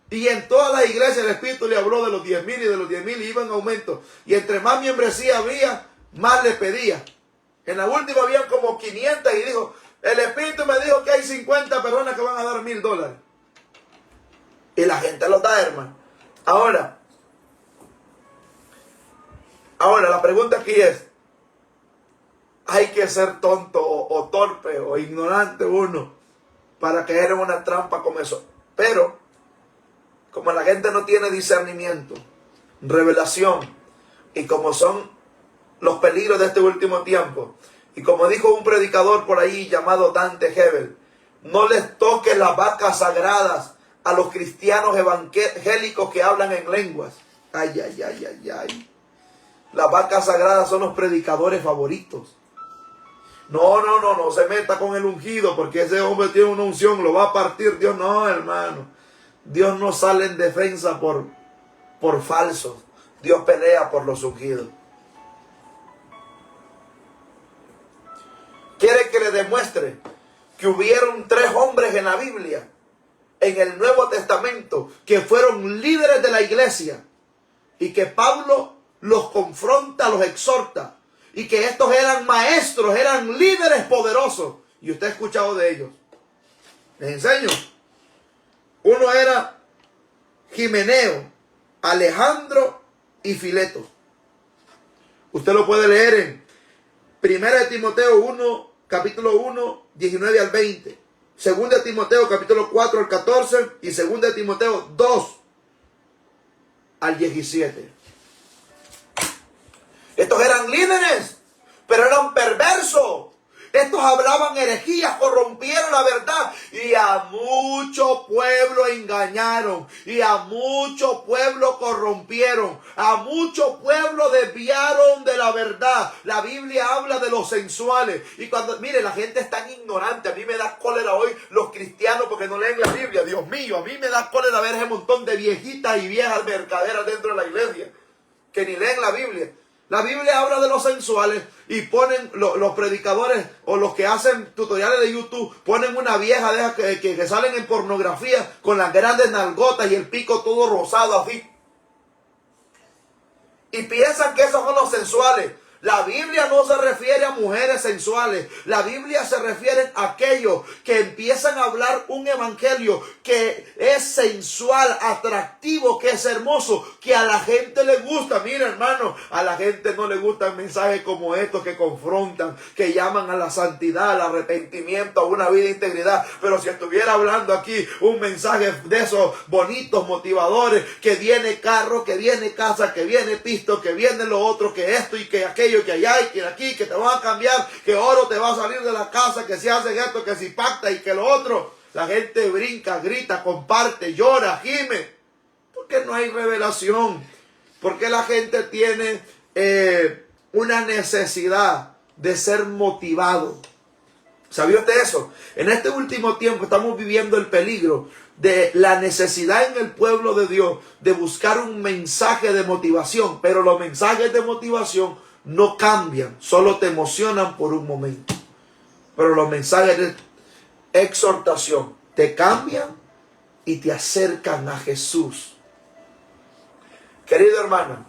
Y en todas las iglesias el Espíritu le habló de los 10,000 y de los 10,000 y iba en aumento. Y entre más membresía había, más le pedía. En la última habían como 500 y dijo, el Espíritu me dijo que hay 50 personas que van a dar $1,000. Y la gente los da, hermano. Ahora, la pregunta aquí es, ¿hay que ser tonto o torpe o ignorante uno para caer en una trampa como eso? Pero, como la gente no tiene discernimiento, revelación, y como son los peligros de este último tiempo, y como dijo un predicador por ahí llamado Dante Gebel, no les toque las vacas sagradas a los cristianos evangélicos que hablan en lenguas. Ay, ay, ay, ay, ay. Las vacas sagradas son los predicadores favoritos. No se meta con el ungido, porque ese hombre tiene una unción, lo va a partir Dios. No, hermano. Dios no sale en defensa por falsos. Dios pelea por los ungidos. Quiere que le demuestre que hubieron 3 hombres en la Biblia, en el Nuevo Testamento, que fueron líderes de la iglesia y que Pablo los confronta, los exhorta, y que estos eran maestros, eran líderes poderosos. Y usted ha escuchado de ellos. Les enseño. Uno era Himeneo, Alejandro y Fileto. Usted lo puede leer en 1 Timoteo 1, capítulo 1, 19 al 20. 2 Timoteo, capítulo 4 al 14. Y 2 Timoteo 2 al 17. Estos eran líderes, pero eran perversos. Estos hablaban herejías, corrompieron la verdad y a mucho pueblo engañaron y a mucho pueblo corrompieron, a mucho pueblo desviaron de la verdad. La Biblia habla de los sensuales y cuando, mire, la gente es tan ignorante. A mí me da cólera hoy los cristianos porque no leen la Biblia. Dios mío, a mí me da cólera ver ese montón de viejitas y viejas mercaderas dentro de la iglesia que ni leen la Biblia. La Biblia habla de los sensuales y ponen los predicadores o los que hacen tutoriales de YouTube, ponen una vieja de esas que salen en pornografía con las grandes nalgotas y el pico todo rosado así. Y piensan que esos son los sensuales. La Biblia no se refiere a mujeres sensuales. La Biblia se refiere a aquellos que empiezan a hablar un evangelio que es sensual, atractivo, que es hermoso, que a la gente le gusta. Mira, hermano, a la gente no le gustan mensajes como estos que confrontan, que llaman a la santidad, al arrepentimiento, a una vida de integridad. Pero si estuviera hablando aquí un mensaje de esos bonitos, motivadores, que viene carro, que viene casa, que viene pisto, que viene lo otro, que esto y que aquello, que allá y que aquí, que te van a cambiar, que oro te va a salir de la casa, que si hacen esto, que si pacta y que lo otro. La gente brinca, grita, comparte, llora, gime. Porque no hay revelación. Porque la gente tiene una necesidad de ser motivado. ¿Sabía usted eso? En este último tiempo estamos viviendo el peligro de la necesidad en el pueblo de Dios de buscar un mensaje de motivación. Pero los mensajes de motivación no cambian, solo te emocionan por un momento. Pero los mensajes de exhortación te cambian y te acercan a Jesús. Querido hermano,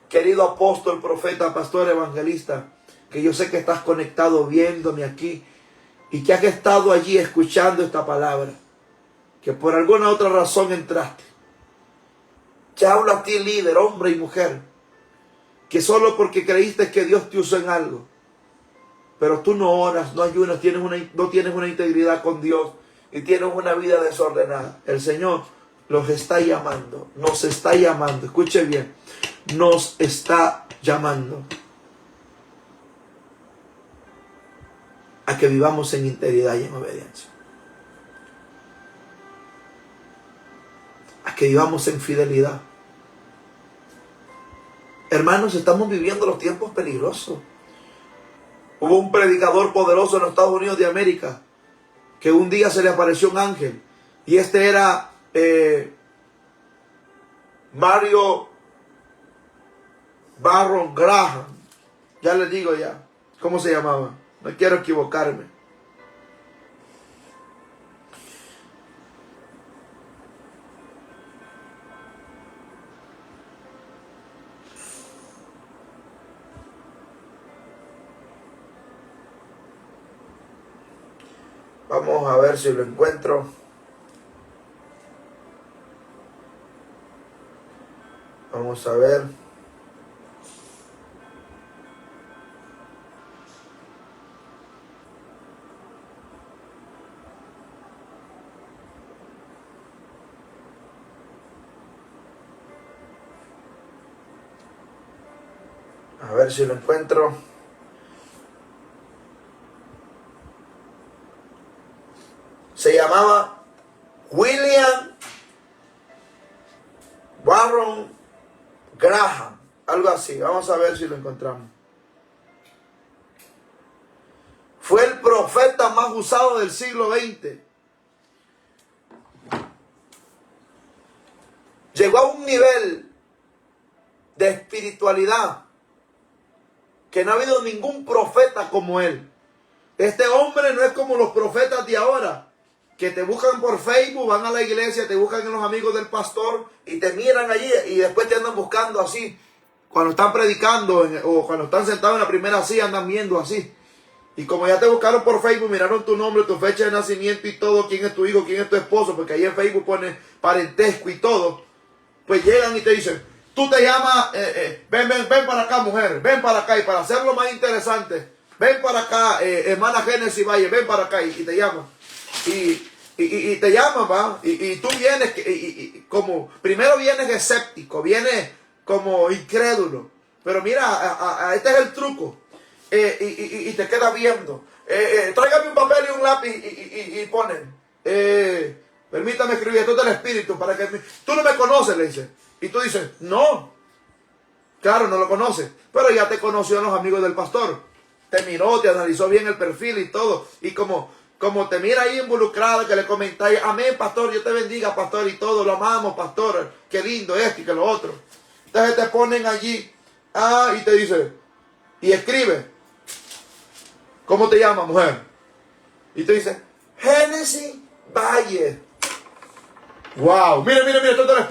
querido apóstol, profeta, pastor, evangelista, que yo sé que estás conectado viéndome aquí y que has estado allí escuchando esta palabra, que por alguna otra razón entraste. Te hablo a ti, líder, hombre y mujer, que solo porque creíste que Dios te usó en algo, pero tú no oras, no ayunas, no tienes una integridad con Dios y tienes una vida desordenada. El Señor los está llamando, nos está llamando, escuche bien, nos está llamando a que vivamos en integridad y en obediencia, a que vivamos en fidelidad. Hermanos, estamos viviendo los tiempos peligrosos. Hubo un predicador poderoso en los Estados Unidos de América que un día se le apareció un ángel. Y este era Mario Barron Graham. Ya les digo ya. ¿Cómo se llamaba? No quiero equivocarme. Vamos a ver si lo encuentro. Vamos a ver. A ver si lo encuentro. Se llamaba William Barron Graham, algo así. Vamos a ver si lo encontramos. Fue el profeta más usado del siglo XX. Llegó a un nivel de espiritualidad, que no ha habido ningún profeta como él. Este hombre no es como los profetas de ahora, que te buscan por Facebook, van a la iglesia, te buscan en los amigos del pastor y te miran allí y después te andan buscando así. Cuando están predicando o cuando están sentados en la primera silla andan viendo así. Y como ya te buscaron por Facebook, miraron tu nombre, tu fecha de nacimiento y todo, quién es tu hijo, quién es tu esposo, porque ahí en Facebook pone parentesco y todo, pues llegan y te dicen, tú te llamas, ven para acá, mujer, ven para acá. Y para hacerlo más interesante, ven para acá, hermana Génesis Valle, ven para acá. Y te llaman. Y te llaman, ¿va? Y tú vienes, como, primero vienes escéptico, vienes como incrédulo. Pero mira, este es el truco. Y te quedas viendo. Tráigame un papel y un lápiz y ponen. Permítame escribir, esto es del Espíritu. Para que tú no me conoces, le dice. Y tú dices, no. Claro, no lo conoces. Pero ya te conoció a los amigos del pastor. Te miró, te analizó bien el perfil y todo. Y como te mira ahí involucrado, que le comentáis, amén, pastor, Dios te bendiga, pastor, y todo, lo amamos, pastor, qué lindo esto y que lo otro. Entonces te ponen allí, y te dice, y escribe, ¿cómo te llamas, mujer? Y te dice, Génesis Valle. Wow, mira, todo el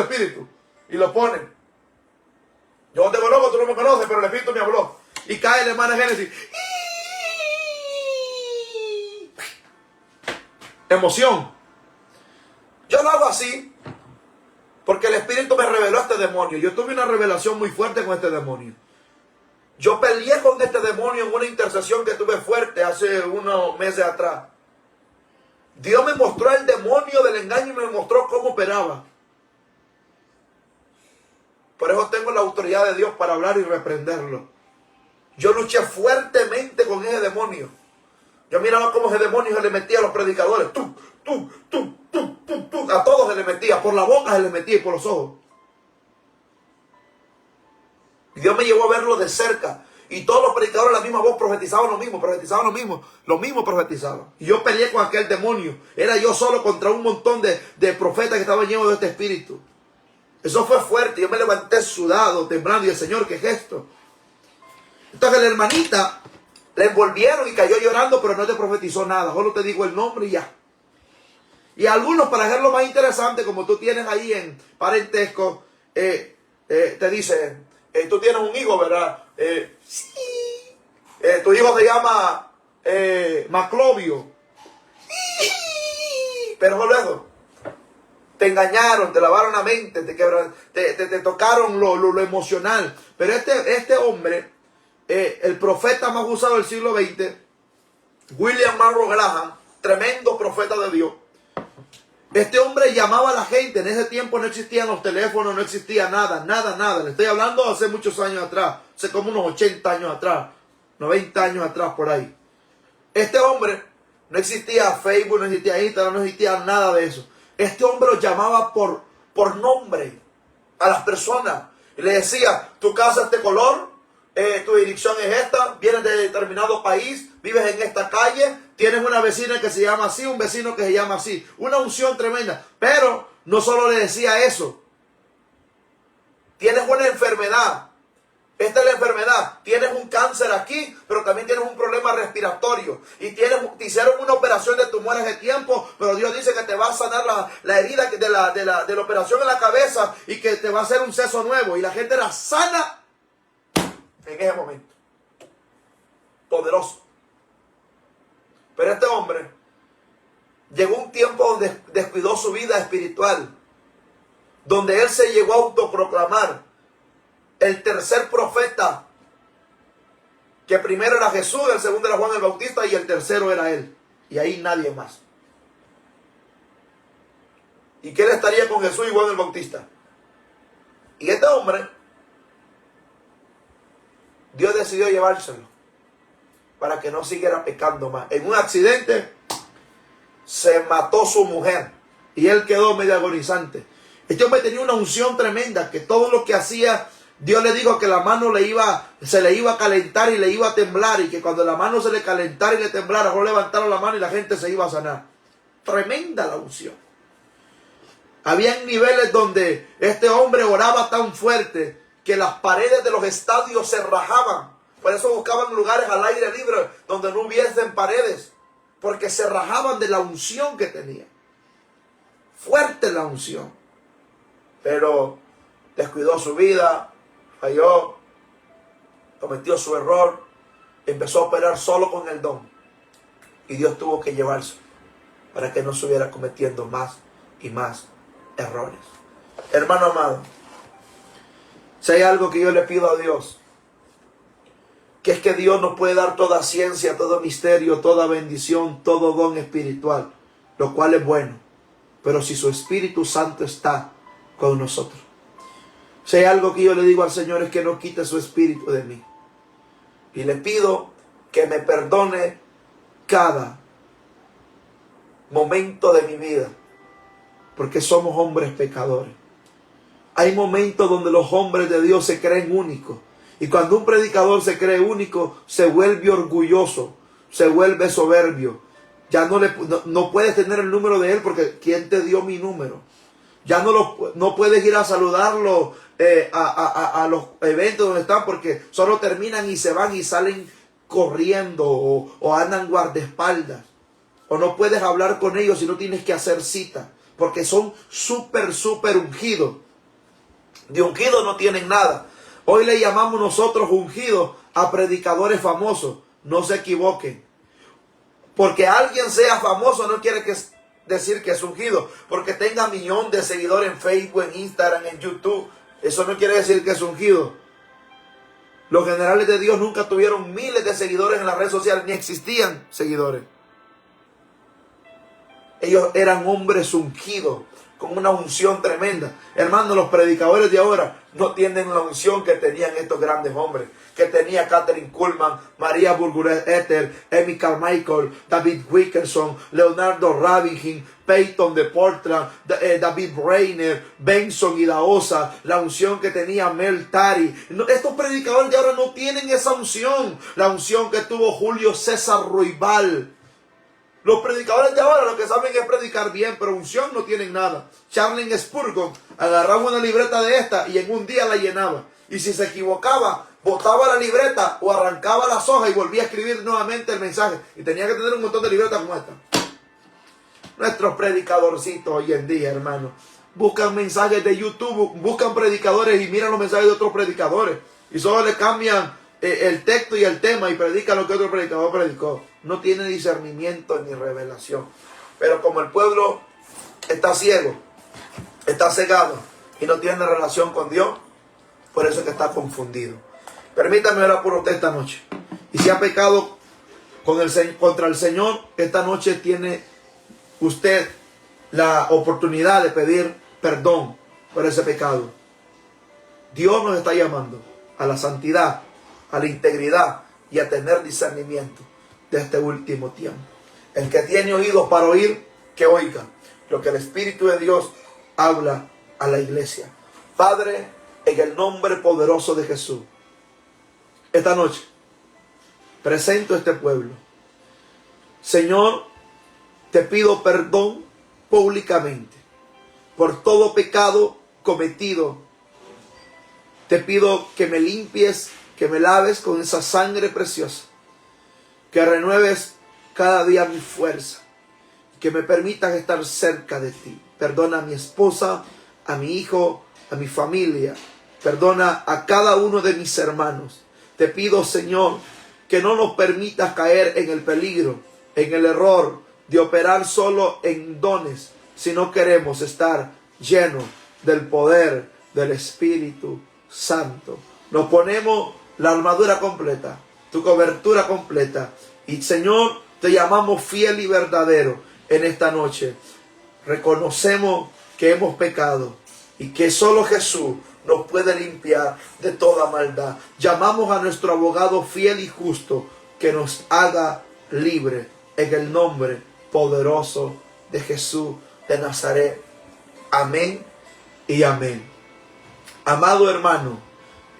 Espíritu. Y lo ponen. Yo no te conozco, tú no me conoces, pero el Espíritu me habló. Y cae la hermana Génesis. Emoción. Yo lo hago así porque el Espíritu me reveló a este demonio. Yo tuve una revelación muy fuerte con este demonio. Yo peleé con este demonio en una intercesión que tuve fuerte hace unos meses atrás. Dios me mostró el demonio del engaño y me mostró cómo operaba. Por eso tengo la autoridad de Dios para hablar y reprenderlo. Yo luché fuertemente con ese demonio. Yo miraba cómo ese demonio se le metía a los predicadores. A todos se le metía. Por la boca se le metía y por los ojos. Y Dios me llevó a verlo de cerca. Y todos los predicadores de la misma voz profetizaban lo mismo. Lo mismo profetizaban. Y yo peleé con aquel demonio. Era yo solo contra un montón de profetas que estaban llenos de este espíritu. Eso fue fuerte. Yo me levanté sudado, temblando. Y el Señor, ¿qué es esto? Entonces la hermanita la envolvieron y cayó llorando, pero no te profetizó nada. Solo te digo el nombre y ya. Y algunos, para hacerlo más interesante, como tú tienes ahí en parentesco, te dicen, tú tienes un hijo, ¿verdad? Sí. Tu hijo se llama Maclovio. Sí. Pero solo eso. Te engañaron, te lavaron la mente, te tocaron lo emocional. Pero este hombre, el profeta más usado del siglo XX, William Monroe Graham, tremendo profeta de Dios. Este hombre llamaba a la gente. En ese tiempo no existían los teléfonos, no existía nada. Le estoy hablando hace muchos años atrás, hace como unos 80 años atrás, 90 años atrás por ahí. Este hombre, no existía Facebook, no existía Instagram, no existía nada de eso. Este hombre los llamaba por nombre a las personas. Y le decía, tu casa es de color, tu dirección es esta, vienes de determinado país, vives en esta calle, tienes una vecina que se llama así, un vecino que se llama así. Una unción tremenda. Pero no solo le decía eso. Tienes una enfermedad. Esta es la enfermedad. Tienes un cáncer aquí, pero también tienes un problema respiratorio. Y te hicieron una operación de tumores de tiempo, pero Dios dice que te va a sanar la herida de la operación en la cabeza y que te va a hacer un seso nuevo. Y la gente era sana en ese momento. Poderoso. Pero este hombre llegó un tiempo donde descuidó su vida espiritual, donde él se llegó a autoproclamar el tercer profeta, que primero era Jesús, el segundo era Juan el Bautista y el tercero era él. Y ahí nadie más. ¿Y qué le estaría con Jesús y Juan el Bautista? Y este hombre, Dios decidió llevárselo para que no siguiera pecando más. En un accidente se mató su mujer y él quedó medio agonizante. Este hombre tenía una unción tremenda, que todo lo que hacía, Dios le dijo que la mano se le iba a calentar y le iba a temblar, y que cuando la mano se le calentara y le temblara, solo levantaron la mano y la gente se iba a sanar. Tremenda la unción. Había niveles donde este hombre oraba tan fuerte que las paredes de los estadios se rajaban. Por eso buscaban lugares al aire libre donde no hubiesen paredes, porque se rajaban de la unción que tenía. Fuerte la unción. Pero descuidó su vida, falló, cometió su error, empezó a operar solo con el don. Y Dios tuvo que llevarse para que no estuviera cometiendo más y más errores. Hermano amado, si hay algo que yo le pido a Dios, que es que Dios nos puede dar toda ciencia, todo misterio, toda bendición, todo don espiritual, lo cual es bueno. Pero si su Espíritu Santo está con nosotros, si hay algo que yo le digo al Señor, es que no quite su Espíritu de mí. Y le pido que me perdone cada momento de mi vida, porque somos hombres pecadores. Hay momentos donde los hombres de Dios se creen únicos. Y cuando un predicador se cree único, se vuelve orgulloso, se vuelve soberbio. Ya no puedes tener el número de él, porque ¿quién te dio mi número? Ya no puedes ir a saludarlo a los eventos donde están, porque solo terminan y se van y salen corriendo o andan guardaespaldas. O no puedes hablar con ellos si no tienes que hacer cita, porque son súper ungidos. De ungidos no tienen nada. Hoy le llamamos nosotros ungidos a predicadores famosos. No se equivoquen. Porque alguien sea famoso no quiere decir que es ungido. Porque tenga millones de seguidores en Facebook, en Instagram, en YouTube. Eso no quiere decir que es ungido. Los generales de Dios nunca tuvieron miles de seguidores en las redes sociales, ni existían seguidores. Ellos eran hombres ungidos, con una unción tremenda. Hermanos, los predicadores de ahora no tienen la unción que tenían estos grandes hombres. Que tenía Catherine Kuhlman, María Burguret-Etter, Amy Carmichael, David Wilkerson, Leonardo Rabin, Peyton de Portland, David Brainer, Benson y Daosa, la unción que tenía Mel Tari. Estos predicadores de ahora no tienen esa unción. La unción que tuvo Julio César Ruibal. Los predicadores de ahora lo que saben es predicar bien, pero unción no tienen nada. Charles Spurgeon agarraba una libreta de esta y en un día la llenaba. Y si se equivocaba, botaba la libreta o arrancaba las hojas y volvía a escribir nuevamente el mensaje. Y tenía que tener un montón de libretas como esta. Nuestros predicadorcitos hoy en día, hermano, buscan mensajes de YouTube, buscan predicadores y miran los mensajes de otros predicadores. Y solo le cambian el texto y el tema y predican lo que otro predicador predicó. No tiene discernimiento ni revelación. Pero como el pueblo está ciego, está cegado y no tiene relación con Dios, por eso es que está confundido. Permítame orar por usted esta noche. Y si ha pecado contra el Señor, esta noche tiene usted la oportunidad de pedir perdón por ese pecado. Dios nos está llamando a la santidad, a la integridad y a tener discernimiento de este último tiempo. El que tiene oídos para oír, que oiga lo que el Espíritu de Dios habla a la iglesia. Padre, en el nombre poderoso de Jesús, esta noche presento a este pueblo. Señor, te pido perdón públicamente por todo pecado cometido. Te pido que me limpies, que me laves con esa sangre preciosa, que renueves cada día mi fuerza, que me permitas estar cerca de ti. Perdona a mi esposa, a mi hijo, a mi familia. Perdona a cada uno de mis hermanos. Te pido, Señor, que no nos permitas caer en el peligro, en el error de operar solo en dones, sino queremos estar llenos del poder del Espíritu Santo. Nos ponemos la armadura completa, tu cobertura completa. Y Señor, te llamamos fiel y verdadero en esta noche. Reconocemos que hemos pecado y que solo Jesús nos puede limpiar de toda maldad. Llamamos a nuestro abogado fiel y justo que nos haga libre en el nombre poderoso de Jesús de Nazaret. Amén y amén. Amado hermano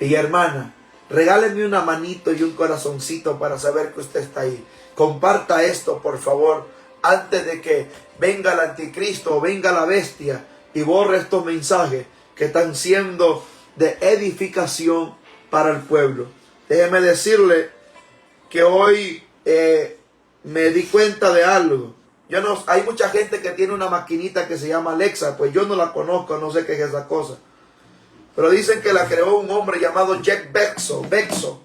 y hermana, regáleme una manito y un corazoncito para saber que usted está ahí. Comparta esto, por favor, antes de que venga el anticristo o venga la bestia y borre estos mensajes que están siendo de edificación para el pueblo. Déjeme decirle que hoy me di cuenta de algo. Hay mucha gente que tiene una maquinita que se llama Alexa, pues yo no la conozco, no sé qué es esa cosa. Pero dicen que la creó un hombre llamado Jeff Bezos.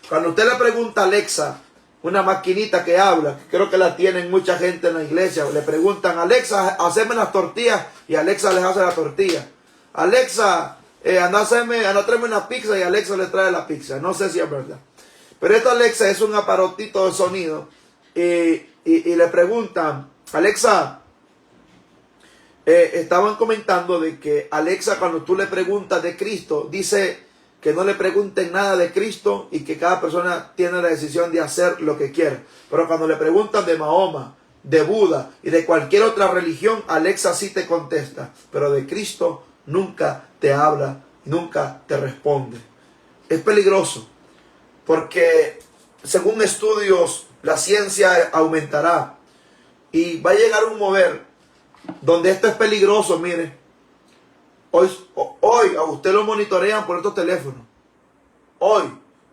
Cuando usted le pregunta a Alexa, una maquinita que habla, que creo que la tienen mucha gente en la iglesia, le preguntan, Alexa, haceme las tortillas, y Alexa les hace la tortilla. Alexa, anda a traerme una pizza, y Alexa le trae la pizza. No sé si es verdad. Pero esta Alexa es un aparatito de sonido, y le preguntan, Alexa, estaban comentando de que Alexa, cuando tú le preguntas de Cristo, dice que no le pregunten nada de Cristo y que cada persona tiene la decisión de hacer lo que quiere. Pero cuando le preguntan de Mahoma, de Buda y de cualquier otra religión, Alexa sí te contesta. Pero de Cristo nunca te habla, nunca te responde. Es peligroso porque según estudios la ciencia aumentará y va a llegar un mover donde esto es peligroso. Mire, hoy a usted lo monitorean por estos teléfonos. Hoy,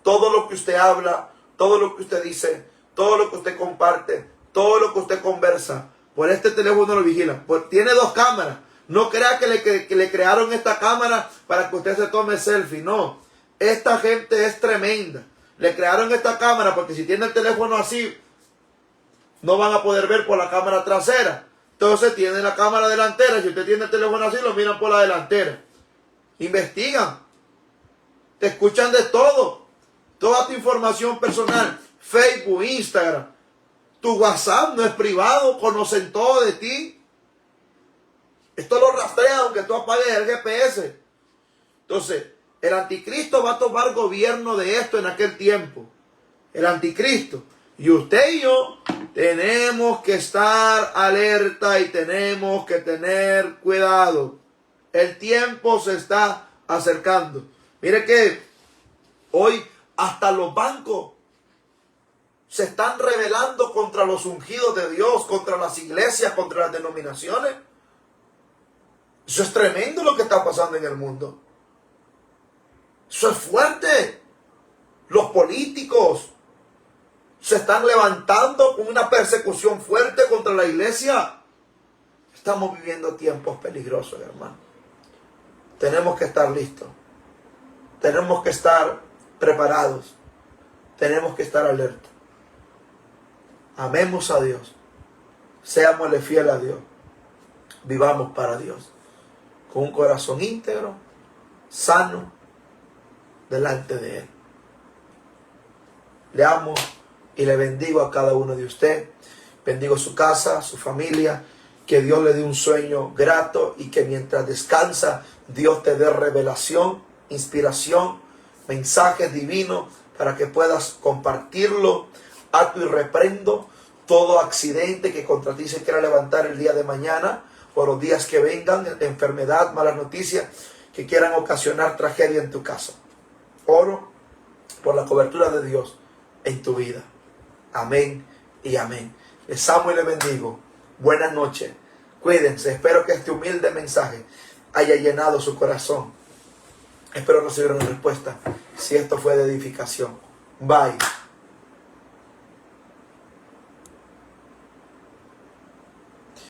todo lo que usted habla, todo lo que usted dice, todo lo que usted comparte, todo lo que usted conversa, por este teléfono lo vigilan. Tiene 2 cámaras. No crea que le crearon esta cámara para que usted se tome selfie. No, esta gente es tremenda. Le crearon esta cámara porque si tiene el teléfono así, no van a poder ver por la cámara trasera. Entonces tiene la cámara delantera. Si usted tiene el teléfono así, lo miran por la delantera. Investigan. Te escuchan de todo. Toda tu información personal. Facebook, Instagram. Tu WhatsApp no es privado. Conocen todo de ti. Esto lo rastrea aunque tú apagues el GPS. Entonces, el anticristo va a tomar gobierno de esto en aquel tiempo. El anticristo. Y usted y yo tenemos que estar alerta y tenemos que tener cuidado. El tiempo se está acercando. Mire que hoy hasta los bancos se están rebelando contra los ungidos de Dios, contra las iglesias, contra las denominaciones. Eso es tremendo lo que está pasando en el mundo. Eso es fuerte. Los políticos se están levantando con una persecución fuerte contra la iglesia. Estamos viviendo tiempos peligrosos, hermano. Tenemos que estar listos. Tenemos que estar preparados. Tenemos que estar alerta. Amemos a Dios. Seámosle fieles a Dios. Vivamos para Dios. Con un corazón íntegro, sano, delante de Él. Le amo y le bendigo a cada uno de ustedes. Bendigo su casa, su familia. Que Dios le dé un sueño grato y que mientras descansa, Dios te dé revelación, inspiración, mensajes divinos para que puedas compartirlo. Ato y reprendo todo accidente que contra ti se quiera levantar el día de mañana, por los días que vengan, enfermedad, malas noticias que quieran ocasionar tragedia en tu casa. Oro por la cobertura de Dios en tu vida. Amén y amén. Les amo y les bendigo. Buenas noches. Cuídense. Espero que este humilde mensaje haya llenado su corazón. Espero recibir una respuesta si esto fue de edificación. Bye.